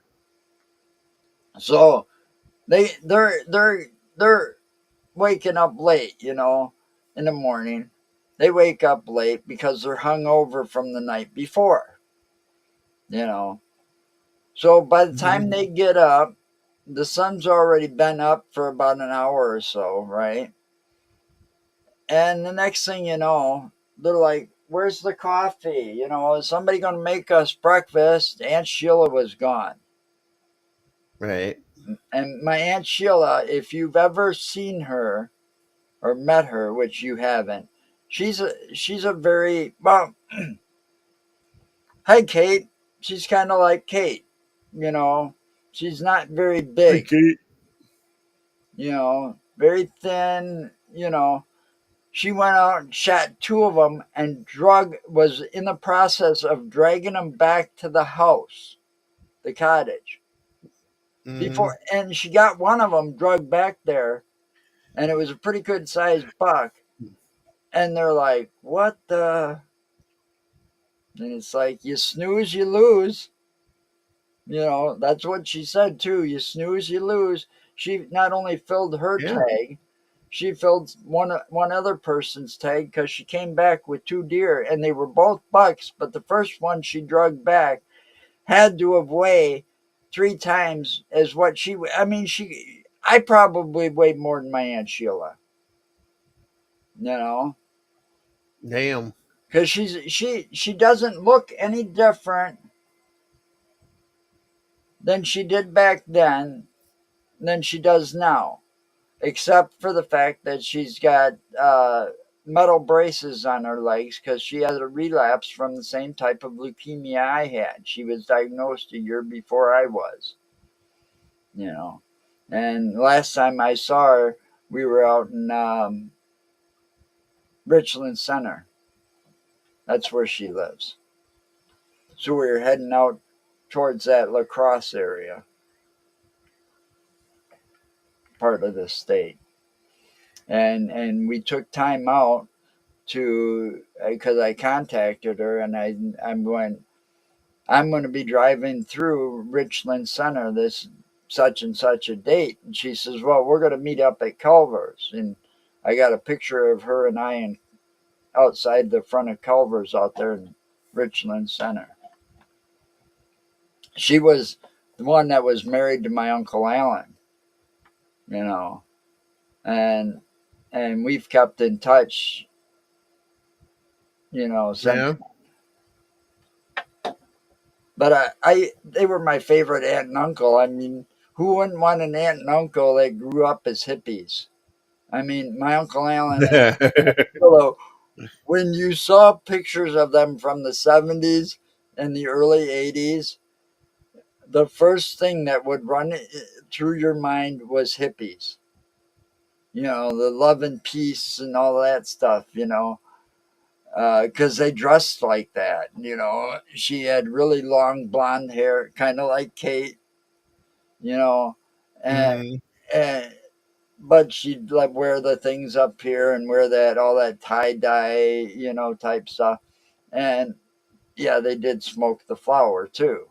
So they're waking up late, in the morning. They wake up late because they're hungover from the night before, you know. So by the time
Mhm.
they get up, the sun's already been up for about an hour or so, right? And the next thing you know, they're like, "Where's the coffee? Is somebody going to make us breakfast?" Aunt Sheila was gone.
Right.
And my Aunt Sheila, if you've ever seen her or met her, which you haven't, she's a very well. Hi, Kate. She's kind of like Kate, you know. She's not very
Hey,
big,
Kate.
very thin. She went out and shot two of them and was in the process of dragging them back to the house, the cottage.
Hmm.
And she got one of them drugged back there, and it was a pretty good sized buck. And they're like, "What the?" And it's like, you snooze, you lose. That's what she said too. You snooze, you lose. She not only filled her
Yeah.
tag, she filled one other person's tag because she came back with two deer, and they were both bucks. But the first one she drugged back had to have weighed 3 times as what she. I mean, she. I probably weighed more than my Aunt Sheila. You know,
Damn.
because she doesn't look any different than she did back then than she does now, except for the fact that she's got metal braces on her legs because she has a relapse from the same type of leukemia I had. She was diagnosed a year before I was, you know. And last time I saw her, we were out in Richland Center. That's where she lives. So we were heading out towards that La Crosse area, part of the state. And we took time out to because I contacted her, and I'm going to be driving through Richland Center this such and such a date, and she says, well, we're going to meet up at Culver's. And I got a picture of her and I outside the front of Culver's out there in Richland Center. She was the one that was married to my Uncle Alan, you know and we've kept in touch, since.
Yeah.
But they were my favorite aunt and uncle. I mean, who wouldn't want an aunt and uncle that grew up as hippies? I mean, my Uncle Alan and Aunt, when you saw pictures of them from the 70s and the early 80s, the first thing that would run through your mind was hippies. You know, the love and peace and all that stuff, you know, because they dressed like that. You know, she had really long blonde hair, kind of like Kate, you know, and,
Mhm.
and but she'd like wear the things up here and wear that all that tie dye, you know, type stuff. And yeah, they did smoke the flower too.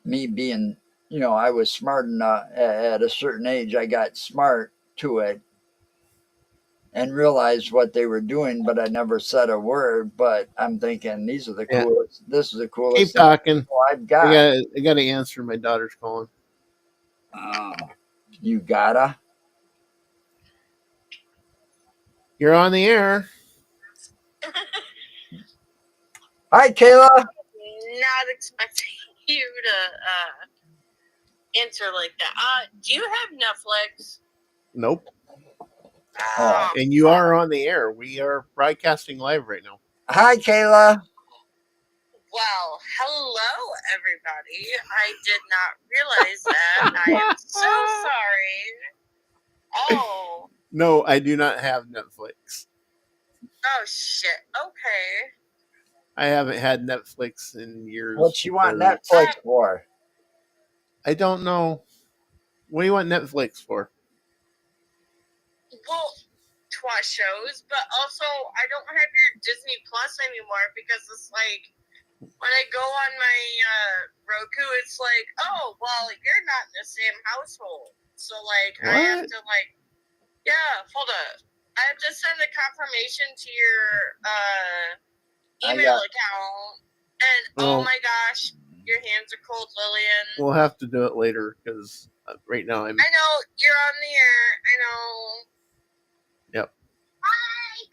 Me being, you know, I was smart enough at a certain age, I got smart to it and realized what they were doing, but I never said a word. But I'm thinking, these are the
Yeah.
coolest, this is the coolest
Keep
thing
talking.
I've got.
I gotta answer. My daughter's calling.
Oh, you gotta.
You're on the air.
Hi, Kayla.
Not expecting you to answer like that. Do you have Netflix?
Nope.
Oh.
And you are on the air. We are broadcasting live right now.
Hi, Kayla.
Well, hello, everybody. I did not realize that. I am so sorry. Oh.
No, I do not have Netflix.
Oh, shit. Okay.
I haven't had Netflix in years.
What you want
because
Netflix for?
I don't know. What do you want Netflix for?
Well, to watch shows, but also I don't have your Disney Plus anymore because it's like when I go on my Roku, it's like, oh, well, you're not in the same household. So, like, I have to, like, yeah, hold up. I have to send a confirmation to your email account. And, oh my gosh, your hands are cold, Lillian.
We'll have to do it later because right now I'm.
I know, you're on the air. I know.
Yep.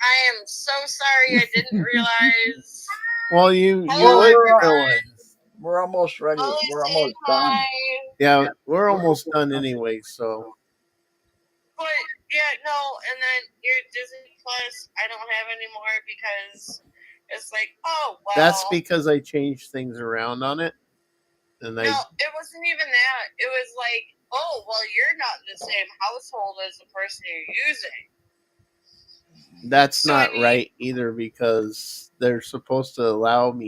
I am so sorry. I didn't realize.
Well, you
Hello,
would
everyone.
We're almost ready.
Oh,
We're almost done.
Yeah, we're almost done anyway. So.
But yeah, no, and then your Disney Plus, I don't have anymore because it's like, oh well.
That's because I changed things around on it, and
no, it wasn't even that. It was like, oh well, you're not in the same household as the person you're using.
That's so not right either because they're supposed to allow me.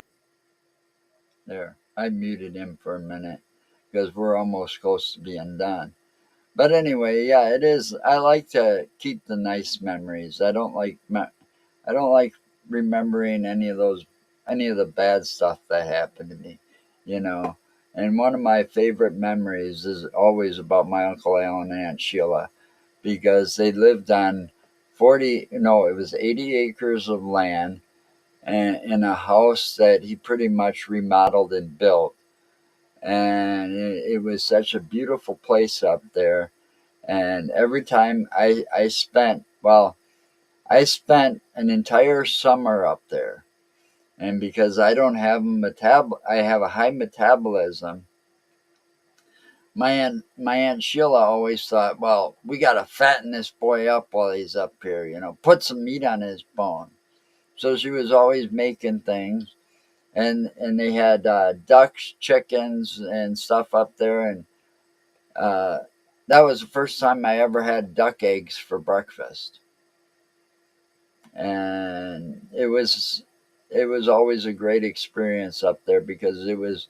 There, I muted him for a minute because we're almost close to being done. But anyway, yeah, it is. I like to keep the nice memories. I don't like remembering any of the bad stuff that happened to me, you know. And one of my favorite memories is always about my Uncle Alan and Aunt Sheila because they lived on 80 acres of land and in a house that he pretty much remodeled and built. And it was such a beautiful place up there. And every time I spent an entire summer up there. And because I don't have I have a high metabolism. My aunt Sheila always thought, well, we got to fatten this boy up while he's up here, you know, put some meat on his bone. So she was always making things, and they had ducks, chickens, and stuff up there, and that was the first time I ever had duck eggs for breakfast, and it was always a great experience up there because it was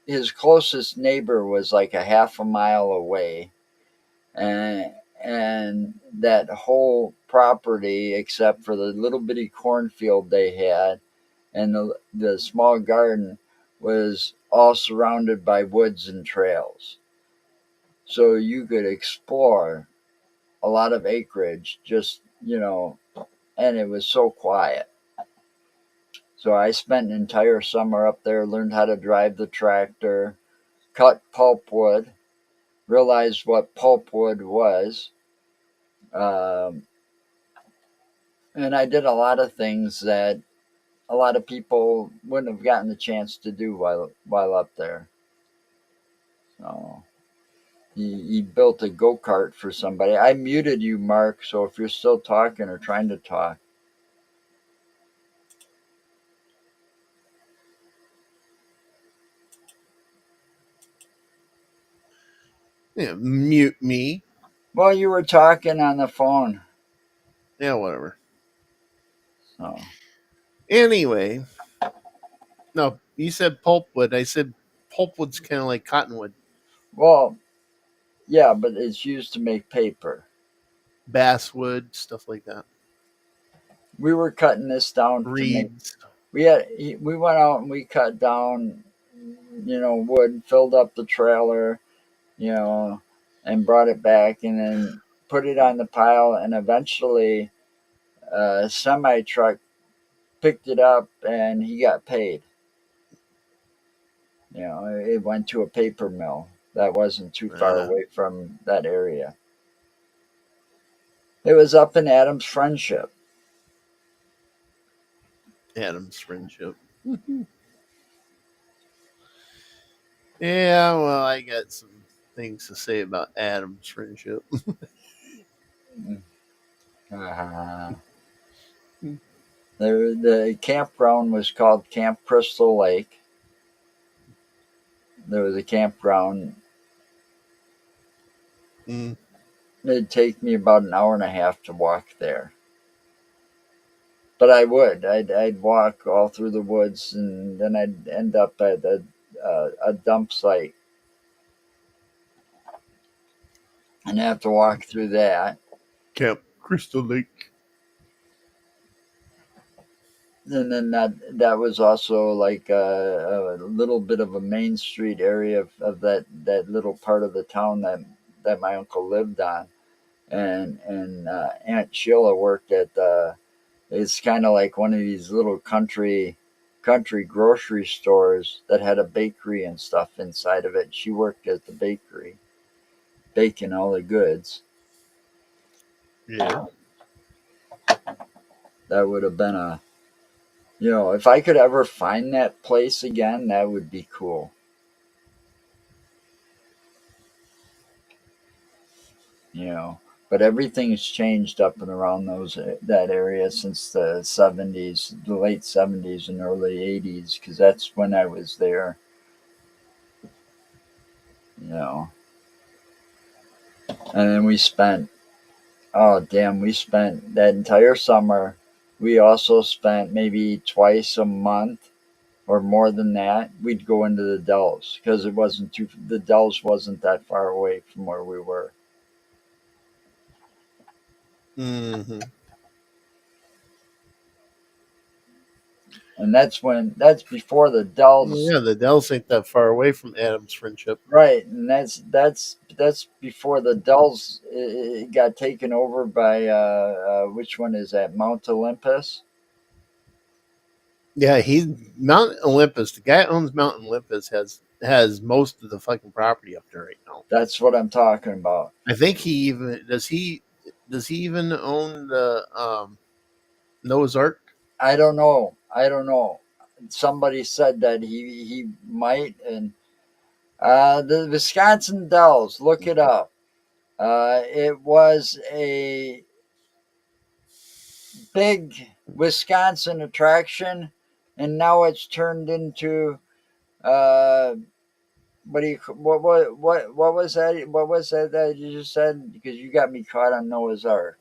his closest neighbor was like a half a mile away, and that whole property except for the little bitty cornfield they had and the small garden was all surrounded by woods and trails. So you could explore a lot of acreage just, and it was so quiet. So I spent an entire summer up there, learned how to drive the tractor, cut pulpwood, realized what pulpwood was. Um, and I did a lot of things that a lot of people wouldn't have gotten the chance to do while up there. So he built a go-kart for somebody. I muted you, Mark, so if you're still talking or trying to talk.
Yeah, mute me.
Well, you were talking on the phone.
Yeah, whatever.
So
Anyway, no, you said pulpwood. I said pulpwood's kind of like cottonwood,
well, yeah, but it's used to make paper.
basswood, stuff like that.
We were cutting this down to make.
Reeds.
We went out and we cut down, wood, filled up the trailer, you know, and brought it back and then put it on the pile. And eventually, a semi truck picked it up and he got paid. It went to a paper mill that wasn't too far away from that area. It was up in Adam's Friendship.
Adam's Friendship. Yeah, well, I got some things to say about Adam's Friendship.
Uh, the campground was called Camp Crystal Lake. There was a campground.
Mm.
It'd take me about an hour and a half to walk there. But I would. I'd walk all through the woods, and then I'd end up at a dump site and have to walk through that.
Camp Crystal Lake.
And then that was also like a little bit of a main street area of that little part of the town that my uncle lived on, and Aunt Sheila worked at it's kind of like one of these little country grocery stores that had a bakery and stuff inside of it. She worked at the bakery, baking all the goods.
Yeah.
That would have been if I could ever find that place again, that would be cool. But everything's changed up and around that area since the 70s, the late 70s and early 80s, because that's when I was there. you know and then we spent we spent that entire summer. We also spent maybe twice a month or more than that. We'd go into the Dells because the Dells wasn't that far away from where we were.
Mm-hmm.
And that's before the Dells.
Yeah, the Dells ain't that far away from Adam's Friendship.
Right, and that's before the Dells got taken over by which one is that? Mount Olympus.
Yeah, he's Mount Olympus. The guy who owns Mount Olympus has most of the fucking property up there right now.
That's what I'm talking about.
I think he even does he even own the Noah's Ark?
I don't know. Somebody said that he might, and the Wisconsin Dells. Look it up. It was a big Wisconsin attraction, and now it's turned into uh, what was that? What was that you just said? Because you got me caught on Noah's Ark.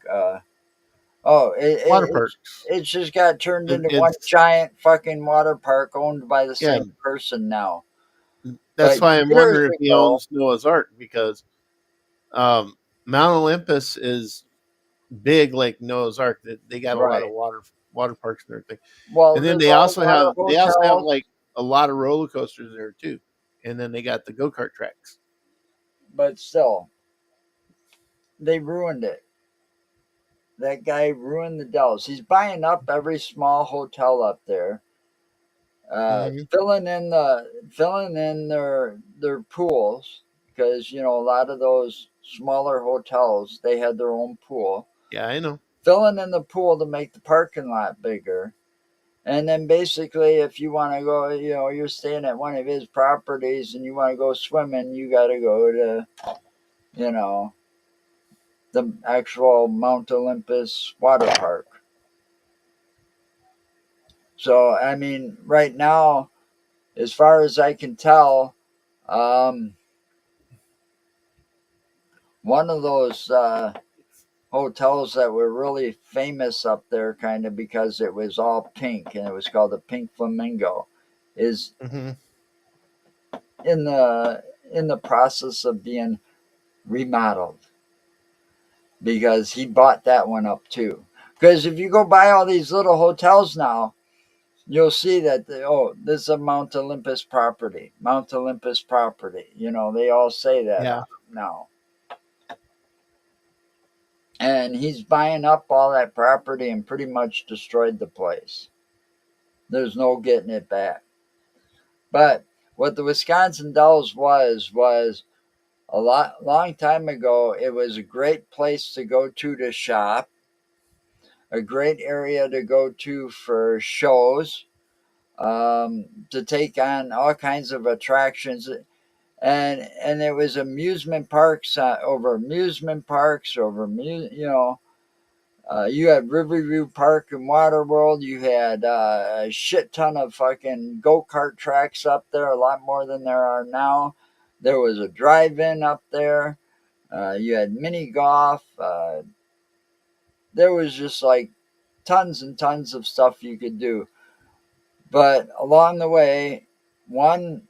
Oh,
Water parks.
it's just got turned into one
It's
giant fucking water park owned by the
yeah.
same person now.
That's
But
why I'm
years
wondering if he
ago,
owns Noah's Ark because Mount Olympus is big like Noah's Ark. They got a lot of
right?
water parks and everything.
Well,
And then
there's all water
they also have
hotels,
like a lot of roller coasters there too. And then they got the go kart tracks.
but still, they ruined it. That guy ruined the Dells. He's buying up every small hotel up there,
Mm-hmm.
filling in their pools because a lot of those smaller hotels they had their own pool.
Yeah, I know.
Filling in the pool to make the parking lot bigger, And then basically, if you want to go, you're staying at one of his properties and you want to go swimming, you got to go to, you know, the actual Mount Olympus water park. So, I mean, right now, as far as I can tell, um, one of those hotels that were really famous up there, kind of because it was all pink and it was called the Pink Flamingo, is
Mm-hmm.
in the process of being remodeled because he bought that one up too. Because if you go by all these little hotels now, you'll see that this is a Mount Olympus property. Mount Olympus property. They all say that
Yeah.
now. And he's buying up all that property and pretty much destroyed the place. There's no getting it back. But what the Wisconsin Dells was long time ago. It was a great place to go to shop, a great area to go to for shows, to take on all kinds of attractions. And it was amusement parks over amusement parks over you had Riverview Park and Waterworld. You had a shit ton of fucking go-kart tracks up there, a lot more than there are now. There was a drive-in up there. You had mini golf. There was just like tons and tons of stuff you could do. But along the way, one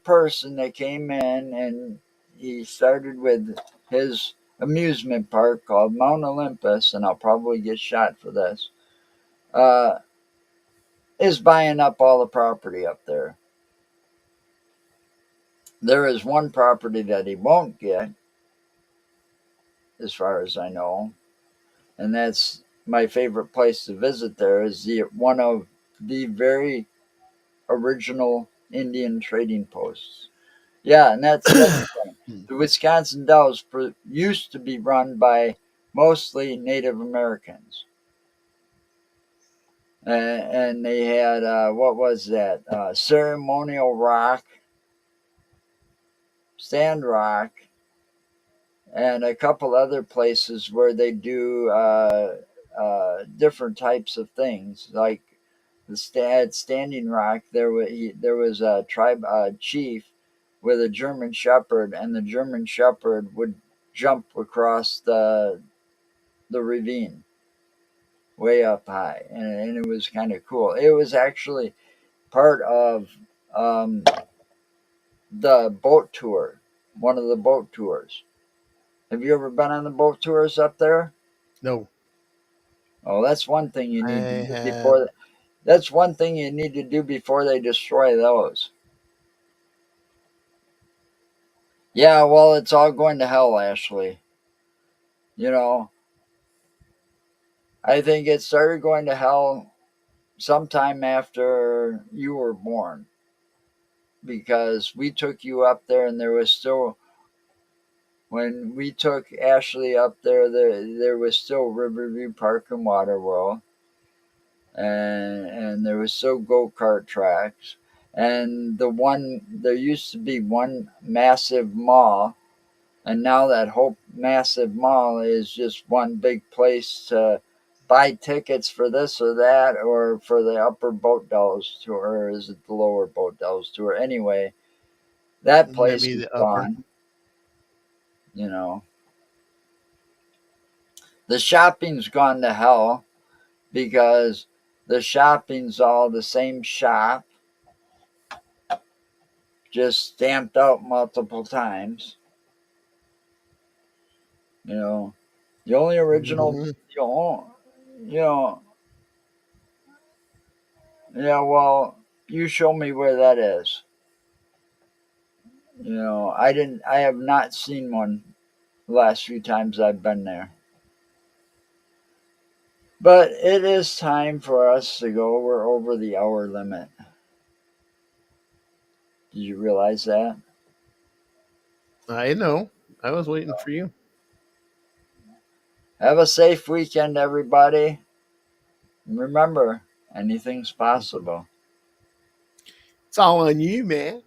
person that came in and he started with his amusement park called Mount Olympus, and I'll probably get shot for this, uh, is buying up all the property up there. There is one property that he won't get, as far as I know, and that's my favorite place to visit. There is one of the very original Indian trading posts. Yeah, and that's the other thing. The Wisconsin Dells used to be run by mostly Native Americans. And they had, what was that? Ceremonial Rock, Sand Rock, and a couple other places where they do different types of things. Like at Standing Rock, there was a tribe chief with a German Shepherd, and the German Shepherd would jump across the ravine way up high, and it was kind of cool. It was actually part of um, the boat tour, one of the boat tours. Have you ever been on the boat tours up there?
No,
Oh, that's one thing you
I
need to do
have.
before. That's one thing you need to do before they destroy those. Yeah, well, it's all going to hell, Ashley. You know, I think it started going to hell sometime after you were born because we took you up there and there was still, when we took Ashley up there, there was still Riverview Park and Waterworld, and there was still go-kart tracks, and there used to be one massive mall, and now that whole massive mall is just one big place to buy tickets for this or that, or for the upper boat dolls tour, or is it the lower boat dolls tour? Anyway, that place
Maybe
is
the upper.
gone. You know, the shopping's gone to hell because the shopping's all the same shop, just stamped out multiple times. You know, the only original,
Mm-hmm.
you know, you know, yeah. Well, you show me where that is. I didn't. I have not seen one the last few times I've been there. But it is time for us to go. We're over the hour limit. Did you realize that?
I know. I was waiting for you.
Have a safe weekend, everybody. And remember, Anything's possible.
It's all on you, man.